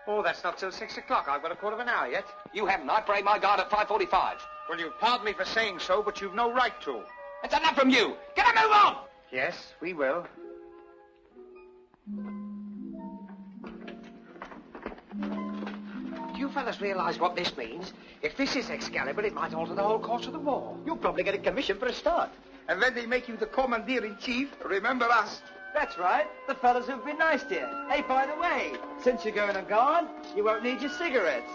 Oh, that's not till 6 o'clock. I've got a quarter of an hour yet. You haven't. I parade my guard at 5:45. Well, you pardon me for saying so, but you've no right to. That's enough from you. Get a move on! Yes, we will. Do you fellas realize what this means? If this is Excalibur, it might alter the whole course of the war. You'll probably get a commission for a start. And when they make you the commander-in-chief, remember us. That's right. The fellas who've been nice to you. Hey, by the way, since you're going on guard, you won't need your cigarettes.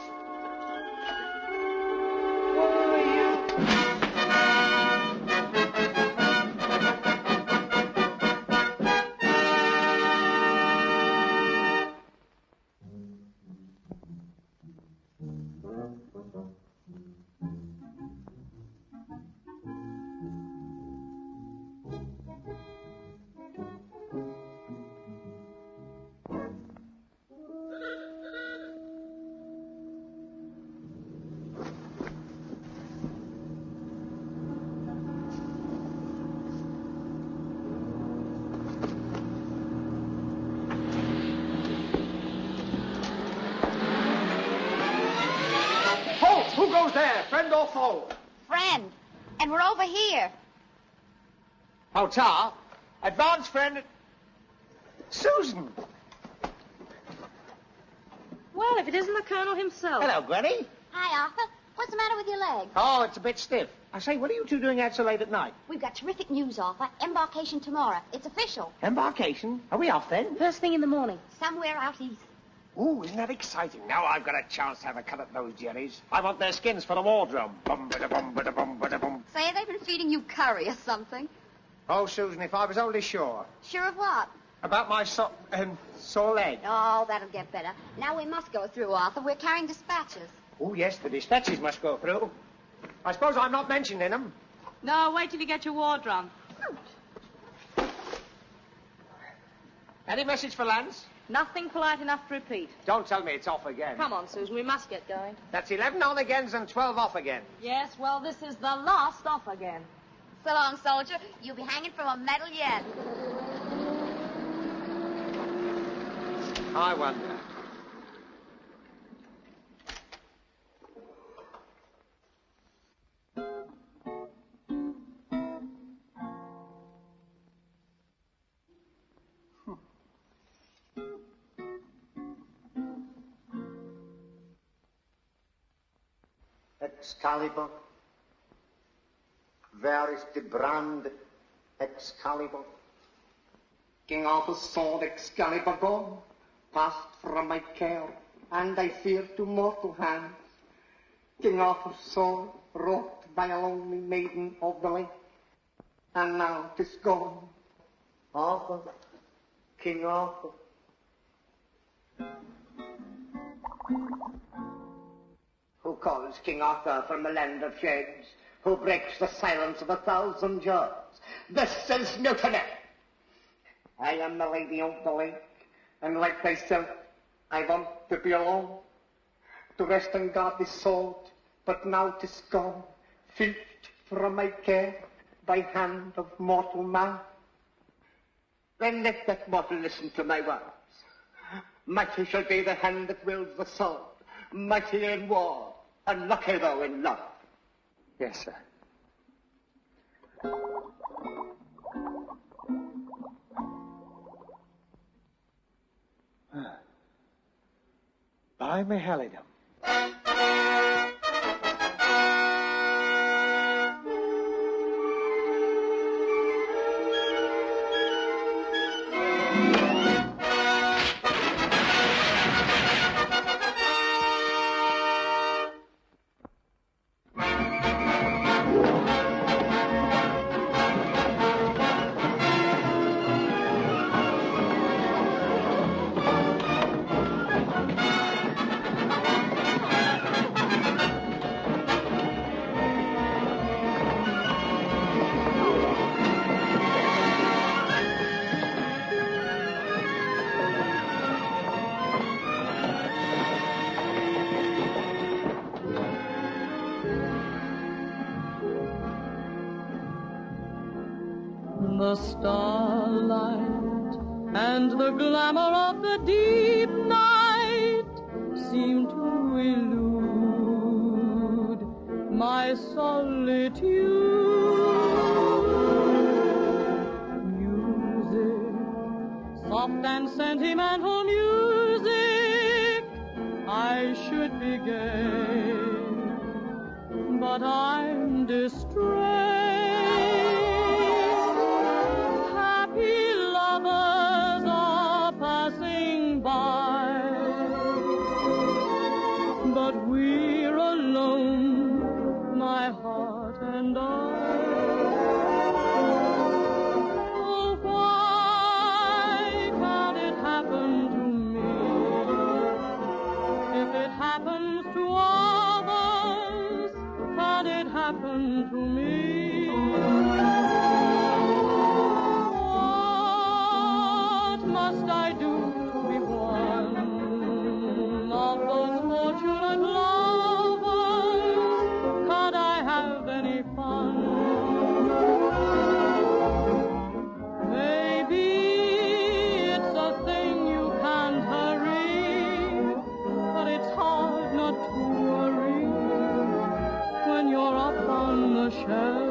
Who goes there, friend or foe? Friend. And we're over here. Oh, Tar. Advance, friend. Susan. Well, if it isn't the Colonel himself. Hello, Granny. Hi, Arthur. What's the matter with your leg? Oh, it's a bit stiff. I say, what are you two doing out so late at night? We've got terrific news, Arthur. Embarkation tomorrow. It's official. Embarkation? Are we off then? First thing in the morning. Somewhere out east. Ooh, isn't that exciting? Now I've got a chance to have a cut at those jellies. I want their skins for the wardrobe. Bum-ba-da-bum-ba-da-bum-ba-da-bum. Say, they've been feeding you curry or something. Oh, Susan, if I was only sure. Sure of what? About my sore leg. Oh, that'll get better. Now we must go through, Arthur. We're carrying dispatches. Oh, yes, the dispatches must go through. I suppose I'm not mentioning them. No, wait till you get your war drum. Any message for Lance? Nothing polite enough to repeat. Don't tell me it's off again. Come on, Susan, we must get going. That's 11 on-agains and 12 off again. Yes, well, this is the last off again. So long, soldier. You'll be hanging from a medal yet. I wonder. Excalibur? Where is the brand Excalibur? King Arthur's sword Excalibur gone, passed from my care, and I fear to mortal hands. King Arthur's sword, wrought by a lonely maiden of the lake, and now 'tis gone. Arthur, King Arthur. Who calls King Arthur from the land of shades? Who breaks the silence of 1,000 years? This is mutiny. I am the lady of the lake, and like thyself, I want to be alone, to rest and guard this sword, but now 'tis gone, filched from my care by hand of mortal man. Then let that mortal listen to my words. Mighty shall be the hand that wields the sword, mighty in war, unlucky though in love. Yes, sir. By my halidom. The starlight and the glamour of the deep night seem to elude my solitude. Music, soft and sentimental music, I should be gay, but I'm distressed. Lovers are passing by, but we're alone, my heart and I. Oh, why can't it happen to me? If it happens to others, can't it happen to me? Must I do to be one of those fortunate lovers? Can't I have any fun? Maybe it's a thing you can't hurry, but it's hard not to worry when you're up on the shelf.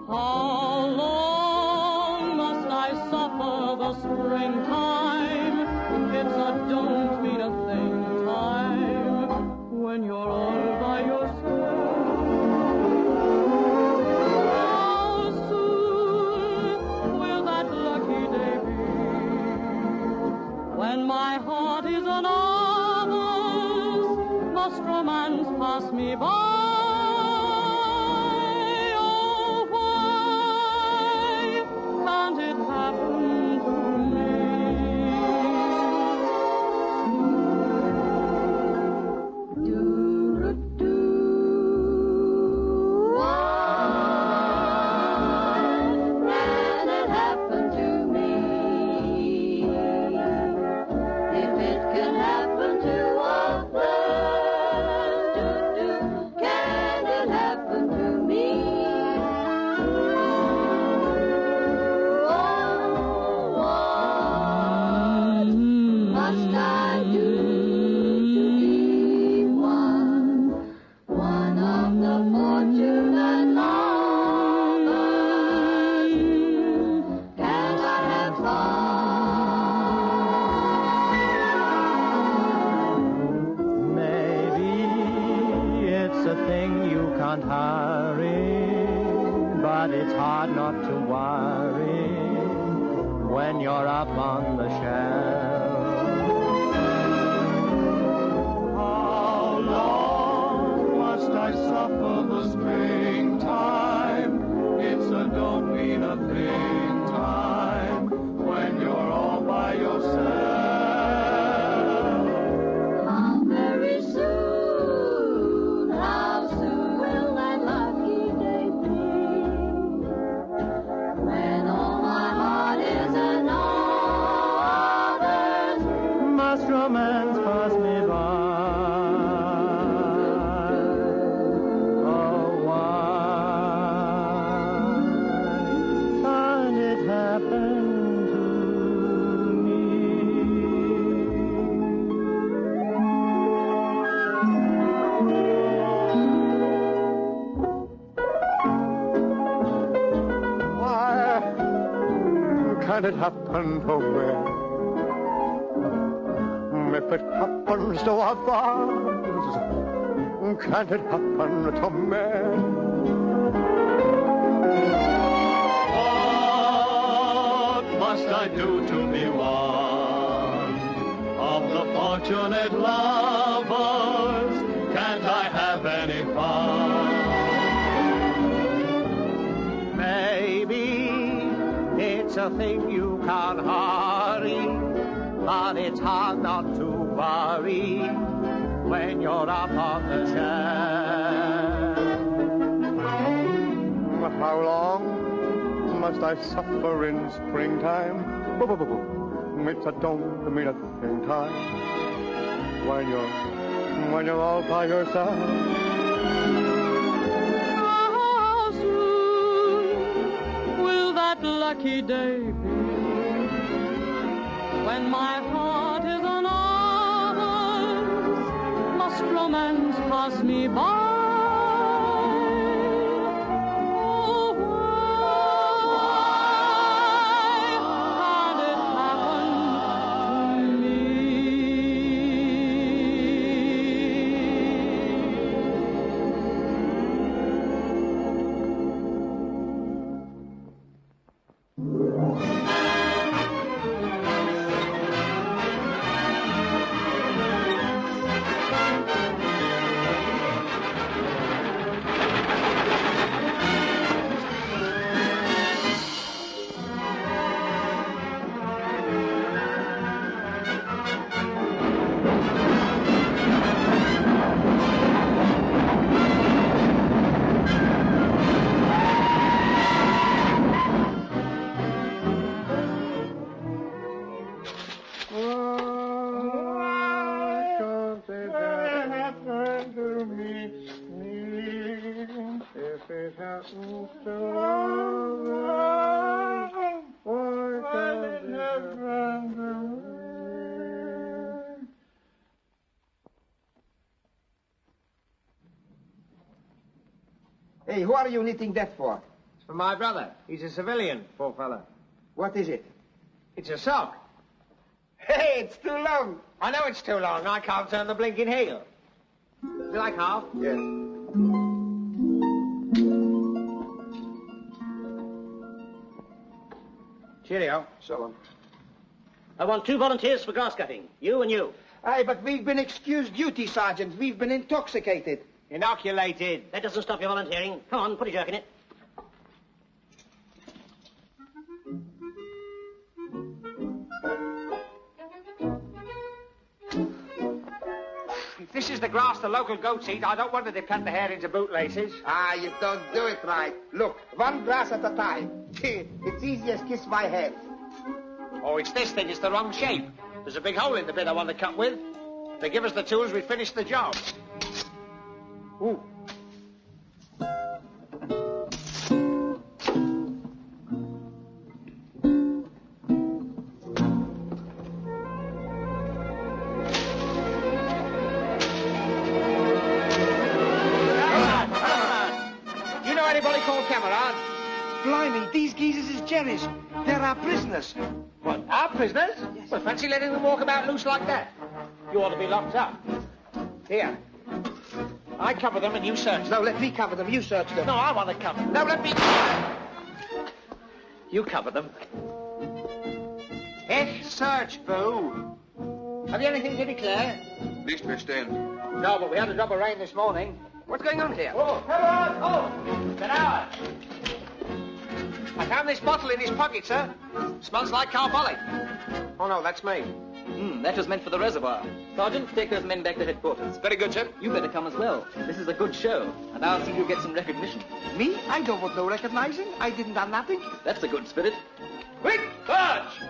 How long must I suffer the springtime? It's a don't mean a thing time when you're all by yourself. How soon will that lucky day be when my heart is another's? Must romance pass me by? Can't it happen to me? Do-do-do. Why can it happen to me? If it can happen to others, do-do, can It's a thing you can't hurry, but it's hard not to worry when you're up on the shelf. How long must I suffer the springtime? It's a don't mean a thing time when you're all by yourself. How very soon, how soon will that lucky day be when all my heart is another's? Must romance pass me by? Oh, why can't it happen to me? Why can't it happen to me? If it happens to others, can't it happen to me? What must I do to be one of the fortunate lovers? Can't I have any fun? Maybe it's a thing you can't hurry, but it's hard not to worry when you're up on the shelf. How long must I suffer in springtime? It's a don't mean a thing time when you're all by yourself. How soon will that lucky day be when my heart is another's? Must romance pass me by? Oh, why can't it happen to me? Hey, who are you knitting that for? It's for my brother. He's a civilian, poor fella. What is it? It's a sock. Hey, it's too long. I know it's too long. I can't turn the blinking heel. Would you like half? Yes. Cheerio. So long. I want 2 volunteers for grass cutting. You and you. Aye, but we've been excused duty, Sergeant. We've been intoxicated. Inoculated. That doesn't stop your volunteering. Come on, put a jerk in it. If this is the grass the local goats eat, I don't wonder they cut the hair into bootlaces. Ah, you don't do it right. Look, one grass at a time. It's easy as kiss my head. Oh, it's this thing. It's the wrong shape. There's a big hole in the bit I want to cut with. If they give us the tools, we finish the job. Ooh. You know anybody called Cameron? Blimey, these geezers is Jerry's. They're our prisoners. What, our prisoners? Yes. Well, fancy letting them walk about loose like that. You ought to be locked up. Here. I I cover them and you search them. No, let me cover them. You search them. No, I want to cover them. No, let me... You cover them. Ich search, Boo. Have you anything to declare? Nicht verstehen. No, but we had a drop of rain this morning. What's going on here? Oh, come on! Oh, get out! I found this bottle in his pocket, sir. Smells like carbolic. Oh, no, that's me. That was meant for the reservoir. Sergeant, take those men back to headquarters. Very good, sir. You better come as well. This is a good show, and I'll see you get some recognition. Me? I don't want no recognizing. I didn't do nothing. That's a good spirit. Quick, Sarge!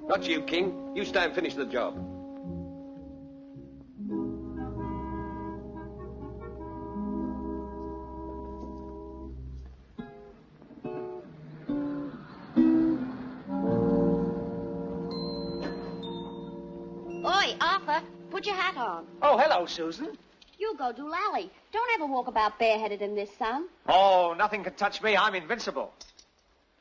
Not you, King. You stay and finish the job. Oi, Arthur, put your hat on. Oh, hello, Susan. You go do lally. Don't ever walk about bareheaded in this sun. Oh, nothing can touch me. I'm invincible.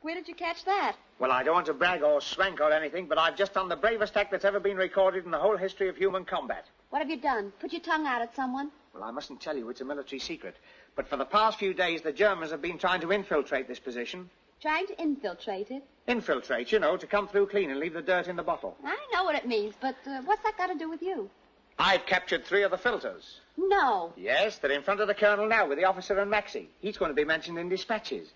Where did you catch that? Well, I don't want to brag or swank or anything, but I've just done the bravest act that's ever been recorded in the whole history of human combat. What have you done? Put your tongue out at someone? Well, I mustn't tell you. It's a military secret. But for the past few days, the Germans have been trying to infiltrate this position. Trying to infiltrate it? Infiltrate, you know, to come through clean and leave the dirt in the bottle. I know what it means, but what's that got to do with you? I've captured 3 of the filters. No. Yes, they're in front of the colonel now with the officer and Maxie. He's going to be mentioned in dispatches.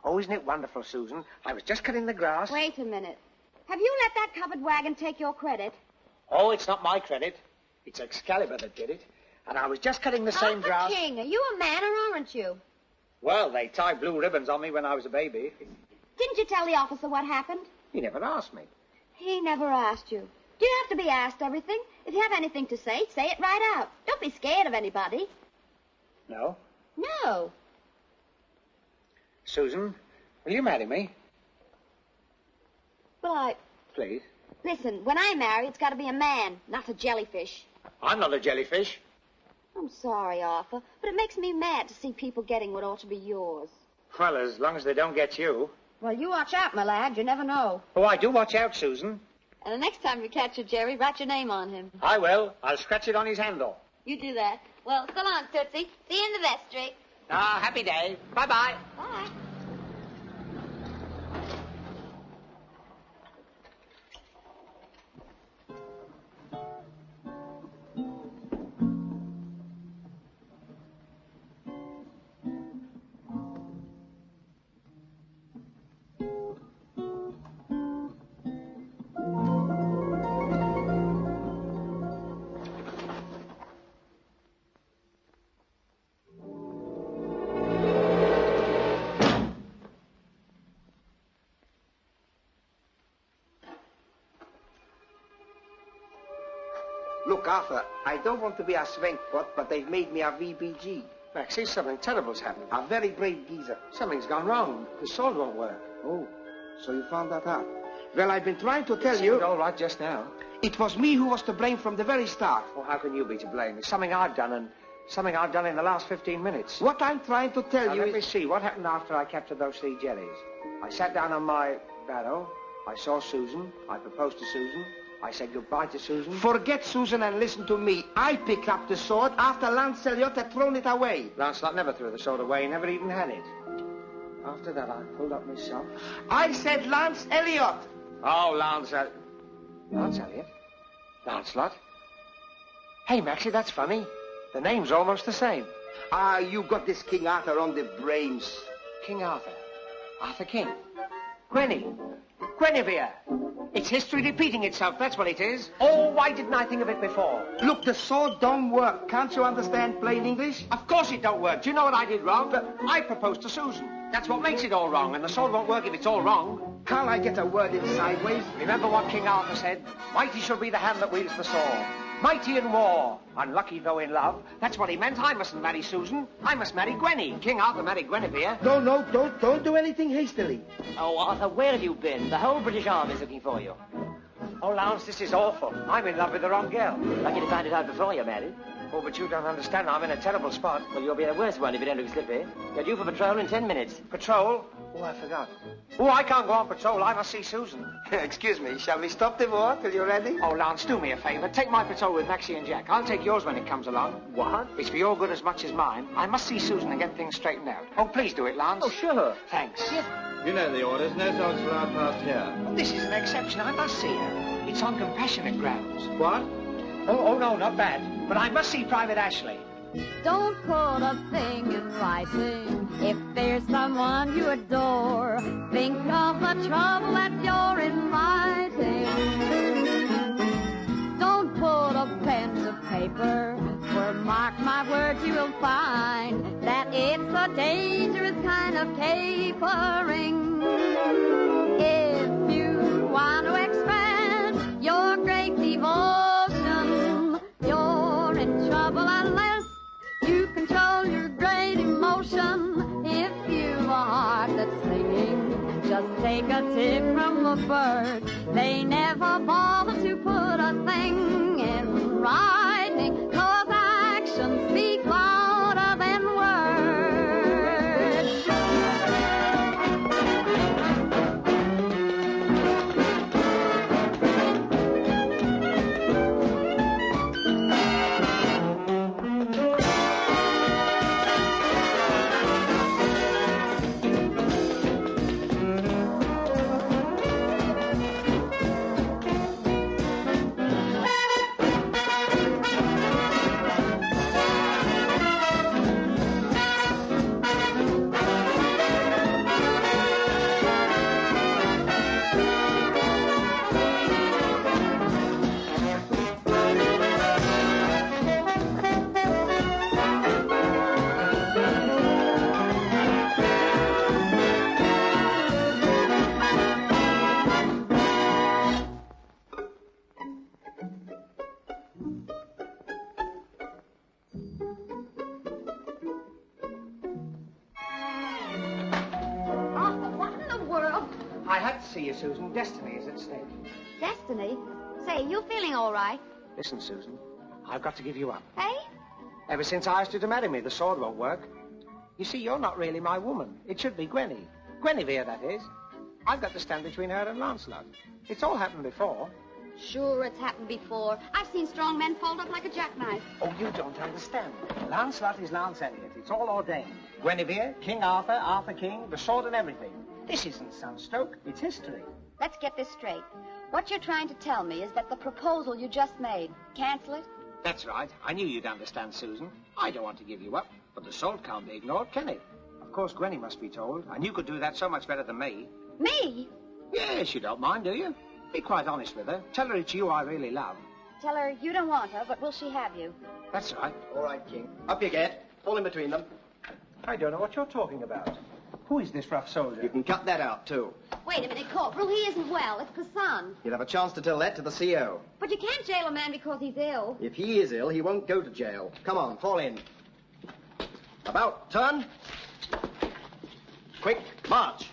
Oh, isn't it wonderful, Susan? I was just cutting the grass. Wait a minute. Have you let that covered wagon take your credit? Oh, it's not my credit. It's Excalibur that did it. And I was just cutting the same grass. King, are you a man or aren't you? Well, they tied blue ribbons on me when I was a baby. Didn't you tell the officer what happened? He never asked me. He never asked you. Do you have to be asked everything? If you have anything to say it right out. Don't be scared of anybody. No? No. Susan, will you marry me? Well, Please. Listen, when I marry, it's got to be a man, not a jellyfish. I'm not a jellyfish. I'm sorry, Arthur, but it makes me mad to see people getting what ought to be yours. Well, as long as they don't get you. Well, you watch out, my lad. You never know. Oh, I do watch out, Susan. And the next time you catch a Jerry, write your name on him. I will. I'll scratch it on his handle. You do that. Well, so long, Tootsie. See you in the vestry. Ah, happy day. Bye-bye. Bye. Look, Arthur, I don't want to be a swankpot, but they've made me a VBG. Maxie, something terrible's happened. A very brave geezer. Something's gone wrong. The sword won't work. Oh, so you found that out. Well, I've been trying to tell It you... seemed all right just now. It was me who was to blame from the very start. Well, how can you be to blame? It's something I've done, and something I've done in the last 15 minutes. What I'm trying to tell Now, you let is... me see. What happened after I captured those 3 jellies? I sat down on my barrow. I saw Susan. I proposed to Susan. I said goodbye to Susan. Forget Susan and listen to me. I picked up the sword after Lancelot had thrown it away. Lancelot never threw the sword away. He never even had it. After that, I pulled up myself. I said Lance Elliot. Oh, Lance Elliot? Lancelot? Hey, Maxie, that's funny. The name's almost the same. Ah, you got this King Arthur on the brains. King Arthur. Arthur King. Guinevere. It's history repeating itself, that's what it is. Oh, why didn't I think of it before? Look, the sword don't work. Can't you understand plain English? Of course it don't work. Do you know what I did wrong? I proposed to Susan. That's what makes it all wrong, and the sword won't work if it's all wrong. Can't I get a word in sideways? Remember what King Arthur said? Mighty shall be the hand that wields the sword. Mighty in war, unlucky though in love. That's what he meant. I mustn't marry Susan. I must marry Gwenny. King Arthur married Guinevere. No, don't do anything hastily. Oh, Arthur, where have you been? The whole British Army's looking for you. Oh, Lance, this is awful. I'm in love with the wrong girl. Lucky to find it out before you're married. Oh, but you don't understand. I'm in a terrible spot. Well, you'll be the worst one if you don't look slippy. You're due for patrol in 10 minutes. Patrol? Oh, I forgot. Oh, I can't go on patrol. I must see Susan. Excuse me, shall we stop the war till you're ready? Oh, Lance, do me a favor. Take my patrol with Maxie and Jack. I'll take yours when it comes along. What? It's for your good as much as mine. I must see Susan and get things straightened out. Oh, please do it, Lance. Oh, sure. Thanks. You know the orders. No dogs allowed past here. Well, this is an exception. I must see her. It's on compassionate grounds. What? Oh, no, not bad. But I must see Private Ashley. Don't put a thing in writing if there's someone you adore. Think of the trouble that you're inviting. Don't put a pen to paper, for mark my words, you will find that it's a dangerous kind of capering. If you want to expand your great devotion, you're in trouble unless you control your great emotion. If you've a heart that's singing, just take a tip from a bird. They never bother to put a thing in writing, 'cause actions speak louder than words. Arthur, what in the world? I had to see you, Susan. Destiny is at stake. Destiny? Say, you feeling all right? Listen, Susan, I've got to give you up. Hey? Ever since I asked you to marry me, the sword won't work. You see, you're not really my woman. It should be Gwenny. Guinevere, that is. I've got to stand between her and Lancelot. It's all happened before. Sure, it's happened before. I've seen strong men fold up like a jackknife. Oh, you don't understand. Lancelot is Lance Eliot. It's all ordained. Guinevere, King Arthur, Arthur King, the sword and everything. This isn't Sunstoke. It's history. Let's get this straight. What you're trying to tell me is that the proposal you just made, cancel it? That's right. I knew you'd understand, Susan. I don't want to give you up, but the sword can't be ignored, can it? Of course, Gwenny must be told, and you could do that so much better than me. Me? Yes, you don't mind, do you? Be quite honest with her. Tell her it's you I really love. Tell her you don't want her, but will she have you? That's right. All right, King. Up you get. Fall in between them. I don't know what you're talking about. Who is this rough soldier? You can cut that out, too. Wait a minute, Corporal. He isn't well. It's the son. You'll have a chance to tell that to the CO. But you can't jail a man because he's ill. If he is ill, he won't go to jail. Come on, fall in. About, turn. Quick, march.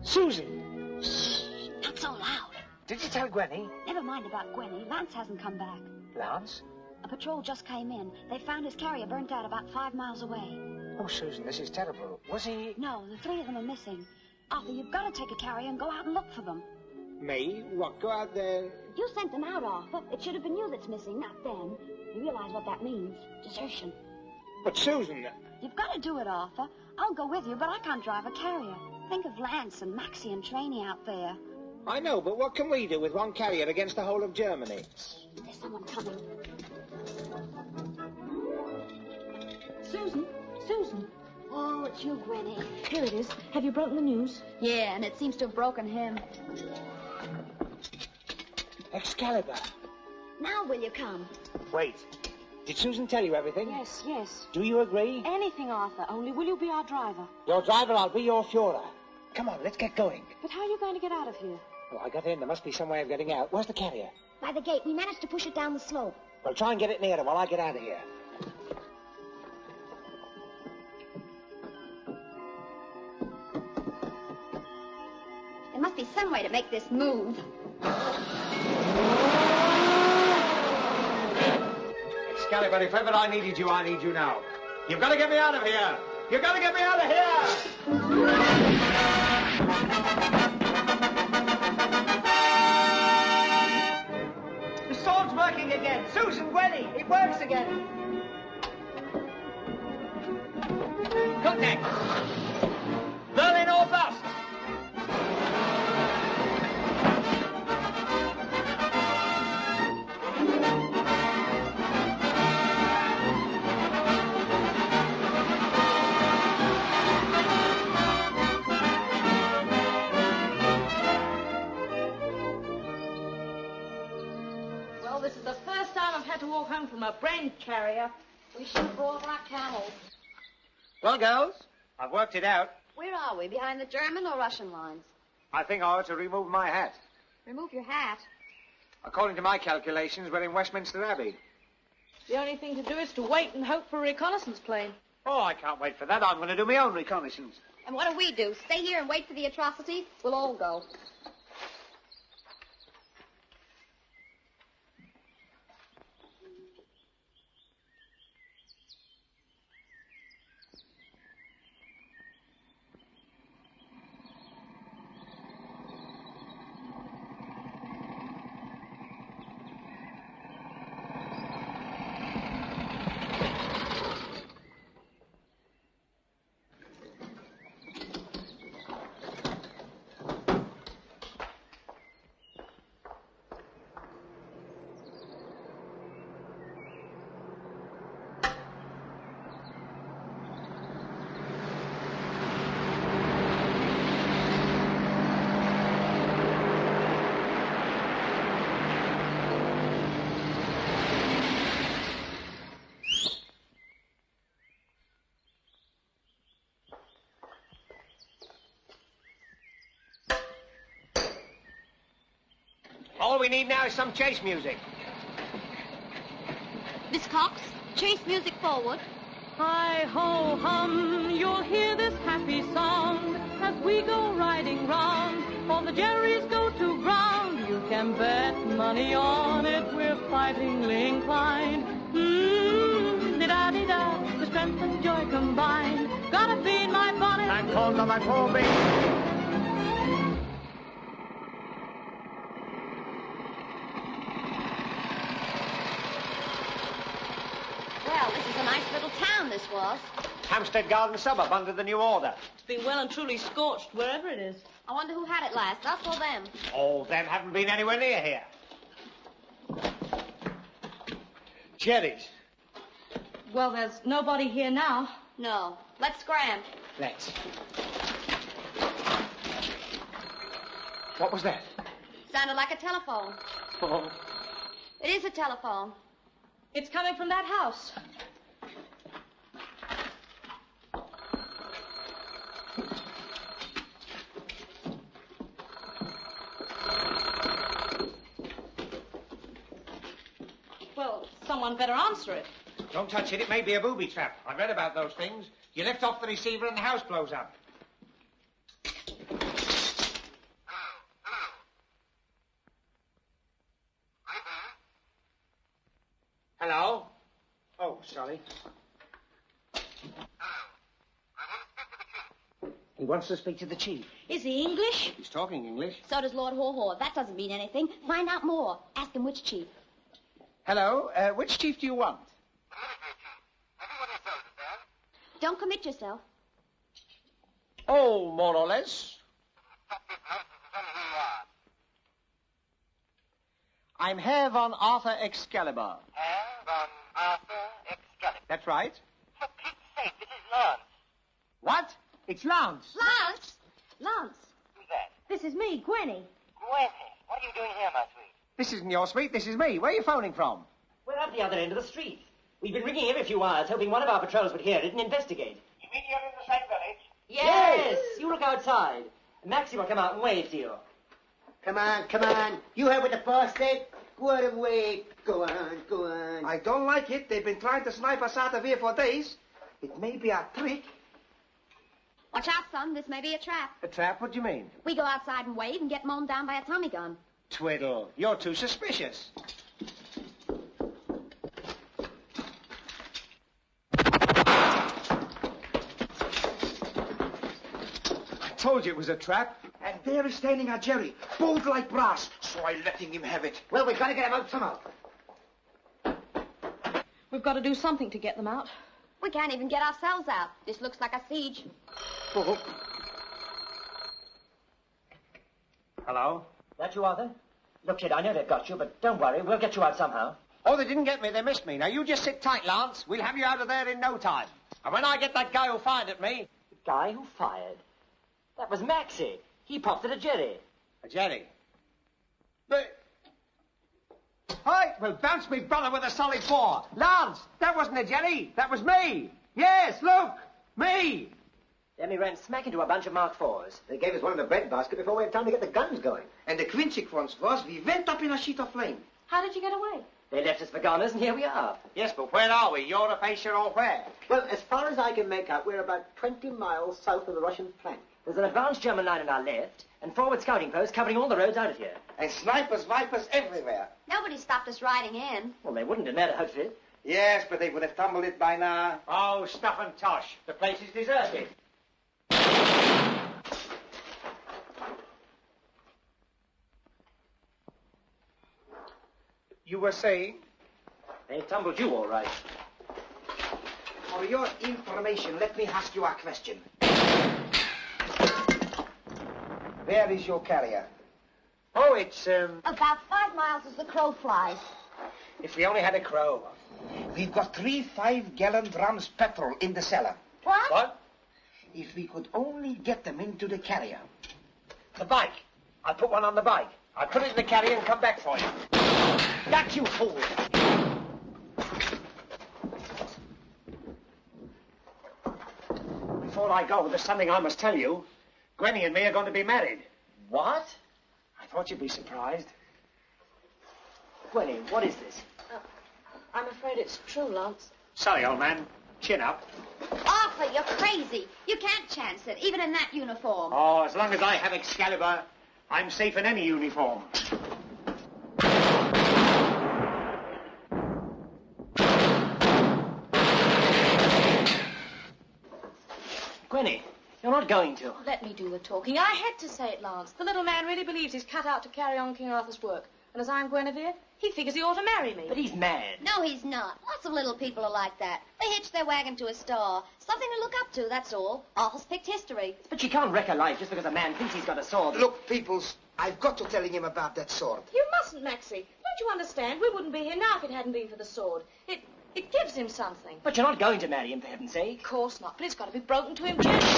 Susan! Shh, not so loud. Did you tell Gwenny? Never mind about Gwenny. Lance hasn't come back. Lance? A patrol just came in. They found his carrier burnt out about 5 miles away. Oh, Susan, this is terrible. Was he... No, the 3 of them are missing. Arthur, you've got to take a carrier and go out and look for them. Me? What, go out there? You sent them out, Arthur. It should have been you that's missing, not them. You realize what that means? Desertion. But, Susan... You've got to do it, Arthur. I'll go with you, but I can't drive a carrier. Think of Lance and Maxie and Trainee out there. I know, but what can we do with one carrier against the whole of Germany? There's someone coming. Susan? Susan? Oh, it's you, Gwenny. Here it is. Have you broken the news? Yeah, and it seems to have broken him. Excalibur. Now will you come? Wait. Did Susan tell you everything? Yes, yes. Do you agree? Anything, Arthur. Only will you be our driver? Your driver, I'll be your Führer. Come on, let's get going. But how are you going to get out of here? Oh, I got in. There must be some way of getting out. Where's the carrier? By the gate. We managed to push it down the slope. Well, try and get it nearer while I get out of here. must be some way to make this move. Excalibur, if ever I needed you, I need you now. You've got to get me out of here. You've got to get me out of here! The sword's working again. Susan, Gwenny, it works again. Contact. Berlin or bust. Well, this is the first time I've had to walk home from a brain carrier. We should have brought our camels. Well, girls, I've worked it out. Where are we? Behind the German or Russian lines? I think I ought to remove my hat. Remove your hat. According to my calculations, we're in Westminster Abbey. The only thing to do is to wait and hope for a reconnaissance plane. Oh, I can't wait for that. I'm going to do my own reconnaissance. And what do we do? Stay here and wait for the atrocity? We'll all go. All we need now is some chase music. Miss Cox, chase music forward. Hi-ho hum, you'll hear this happy song as we go riding round. For the Jerry's go to ground, you can bet money on it, we're fightingly inclined. Da-di-da, the strength and joy combined. Gotta feed my bonnet. And call on my poor baby. Well, this is a nice little town, this was. Hampstead Garden suburb under the new order. It's been well and truly scorched wherever it is. I wonder who had it last, us or them? Oh, them haven't been anywhere near here. Cherries. Well, there's nobody here now. No. Let's scram. Let's. What was that? Sounded like a telephone. Oh. It is a telephone. It's coming from that house. Well, someone better answer it. Don't touch it. It may be a booby trap. I've read about those things. You lift off the receiver and the house blows up. Hello? Oh, sorry. He wants to speak to the chief. Is he English? He's talking English. So does Lord Haw-Haw. That doesn't mean anything. Find out more. Ask him which chief. Hello, which chief do you want? Don't commit yourself. Oh, more or less. I'm Herr von Arthur Excalibur. Herr von Arthur Excalibur. That's right. For Pete's sake, this is Lance. What? It's Lance. Lance? Lance. Who's that? This is me, Gwenny. Gwenny. What are you doing here, my sweet? This isn't your suite, this is me. Where are you phoning from? We're at the other end of the street. We've been ringing every few hours, hoping one of our patrols would hear it and investigate. You mean you're in the same village? Yes! You look outside. Maxie will come out and wave to you. Come on, come on. You heard what the boss said? Go out and wave. Go on, go on. I don't like it. They've been trying to snipe us out of here for days. It may be a trick. Watch out, son. This may be a trap. A trap? What do you mean? We go outside and wave and get mown down by a Tommy gun. Twiddle, you're too suspicious. I told you it was a trap. And there is standing our Jerry, bold like brass, so I letting him have it. Well, we've got to get him out somehow. We've got to do something to get them out. We can't even get ourselves out. This looks like a siege. Oh. Hello? That you, Arthur? Look, kid, I know they've got you, but don't worry. We'll get you out somehow. Oh, they didn't get me. They missed me. Now, you just sit tight, Lance. We'll have you out of there in no time. And when I get that guy who fired at me... The guy who fired? That was Maxie. He popped it at Jerry. A Jerry? But... Hi! Well, bounce me brother with a solid 4. Lance, that wasn't a Jerry. That was me. Yes, look. Me. Then we ran smack into a bunch of Mark IVs. They gave us one in the breadbasket before we had time to get the guns going. And the consequence was we went up in a sheet of flame. How did you get away? They left us for goners, and here we are. Yes, but where are we? Europe, Asia, or where? Well, as far as I can make out, we're about 20 miles south of the Russian flank. There's an advanced German line on our left, and forward scouting posts covering all the roads out of here. And snipers, vipers everywhere. Nobody stopped us riding in. Well, they wouldn't in that outfit. Yes, but they would have tumbled it by now. Oh, stuff and tosh. The place is deserted. You were saying? They tumbled you all right. For your information, let me ask you a question. Where is your carrier? Oh, it's, About 5 miles as the crow flies. If we only had a crow. We've got 3 5-gallon drums petrol in the cellar. What? What? If we could only get them into the carrier. The bike. I'll put one on the bike. I'll put it in the carrier and come back for you. That you fool! Before I go, there's something I must tell you. Gwenny and me are going to be married. What? I thought you'd be surprised. Gwenny, what is this? I'm afraid it's true, Lance. Sorry, old man. Chin up. Arthur, you're crazy. You can't chance it, even in that uniform. Oh, as long as I have Excalibur, I'm safe in any uniform. Gwenny, you're not going to. Let me do the talking. I had to say it, Lance. The little man really believes he's cut out to carry on King Arthur's work. And as I'm Guinevere, he figures he ought to marry me. But he's mad. No, he's not. Lots of little people are like that. They hitch their wagon to a star. Something to look up to, that's all. Arthur's picked history. But you can't wreck a life just because a man thinks he's got a sword. Look, peoples, I've got to tell him about that sword. You mustn't, Maxie. Don't you understand? We wouldn't be here now if it hadn't been for the sword. It gives him something. But you're not going to marry him, for heaven's sake. Of course not, but it's got to be broken to him gently.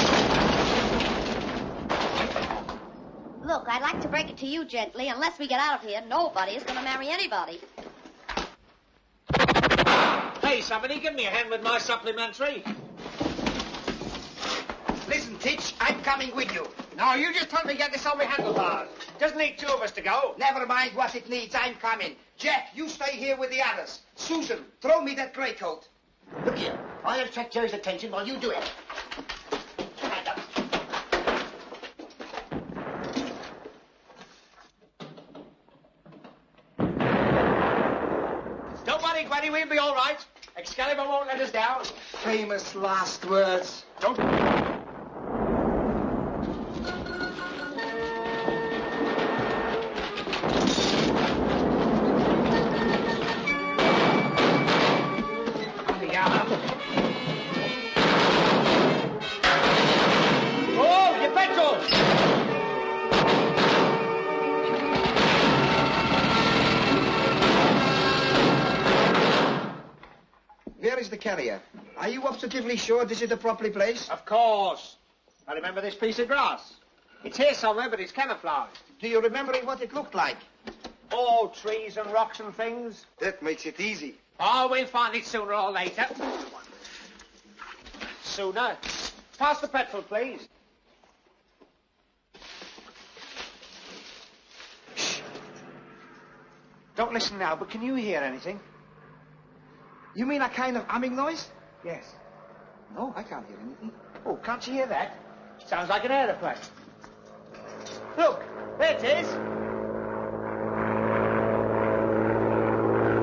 Look, I'd like to break it to you gently. Unless we get out of here, nobody is going to marry anybody. Hey, somebody, give me a hand with my supplementary. Listen, Titch, I'm coming with you. No, you just help me get this on my handlebars. Doesn't need 2 of us to go. Never mind what it needs, I'm coming. Jack, you stay here with the others. Susan, throw me that grey coat. Look here. I'll attract Jerry's attention while you do it. Hand up. Don't worry, Gwenny, we'll be all right. Excalibur won't let us down. Famous last words. Don't... Oh, your petrol! Where is the carrier? Are you absolutely sure this is the proper place? Of course. I remember this piece of grass. It's here somewhere, but it's camouflaged. Do you remember what it looked like? Oh, trees and rocks and things. That makes it easy. Oh, we'll find it sooner or later. Sooner. Pass the petrol, please. Shh. Don't listen now, but can you hear anything? You mean a kind of humming noise? Yes. No, I can't hear anything. Oh, can't you hear that? Sounds like an aeroplane. Look, there it is.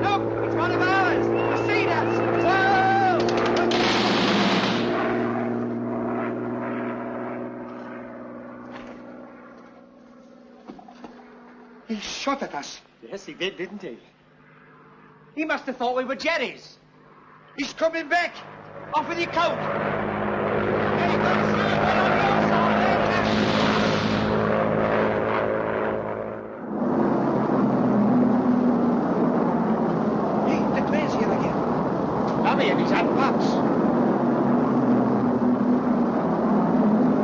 Look, it's one of ours. The Cedars. Whoa! He shot at us. Yes, he did, didn't he? He must have thought we were Jerry's. He's coming back. Off with your coat. Hey, the train's here again. Tommy and his hat box.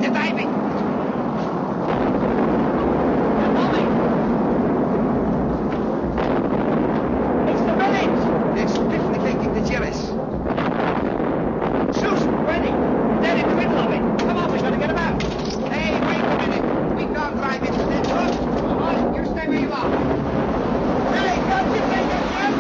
They're diving. It's the village. They're swiftly taking the Jerry's. Susan, ready. They're in the middle of it. Come on, we've got to get them out. Hey, wait a minute. We can't drive into that truck. Come on, you stay where you are. Hey, can't you take it, Jim?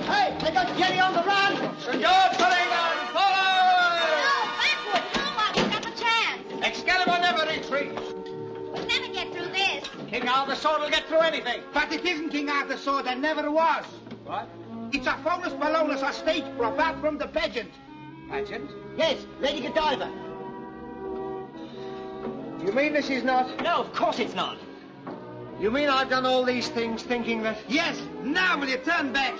Hey, they got Jerry on the run. Senor Paregan, follow! Backward! No, we've got the chance. Excalibur never retreats. We'll never get through this. King Arthur's sword will get through anything. But it isn't King Arthur's sword. There never was. What? It's a Faunus Polonus, a stage prop out from the pageant. Pageant? Yes, Lady Godiva. You mean this is not? No, of course it's not. You mean I've done all these things thinking that... Yes, now will you turn back?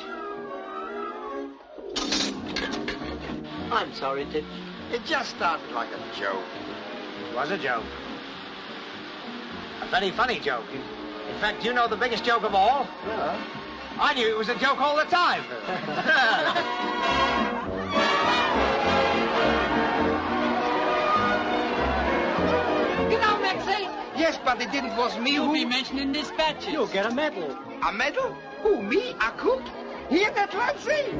I'm sorry, Dick. It just started like a joke. It was a joke. A very funny joke. In fact, you know the biggest joke of all? Yeah. I knew it was a joke all the time. You know, Maxie, Yes, but it didn't was me You'll who... be mentioned in dispatches. You'll get a medal. A medal? Who, me? A cook? Here at Atlantic?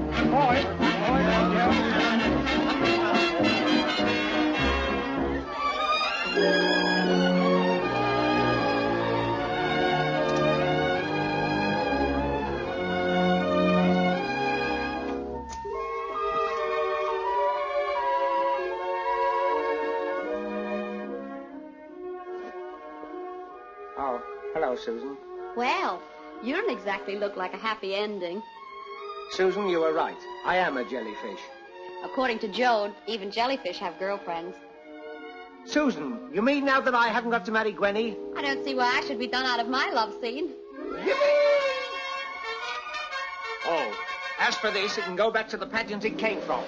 Oh, hello, Susan. Well, you don't exactly look like a happy ending. Susan, you were right. I am a jellyfish. According to Joe, even jellyfish have girlfriends. Susan, you mean now that I haven't got to marry Gwenny? I don't see why I should be done out of my love scene. Oh, as for this, it can go back to the pageant it came from.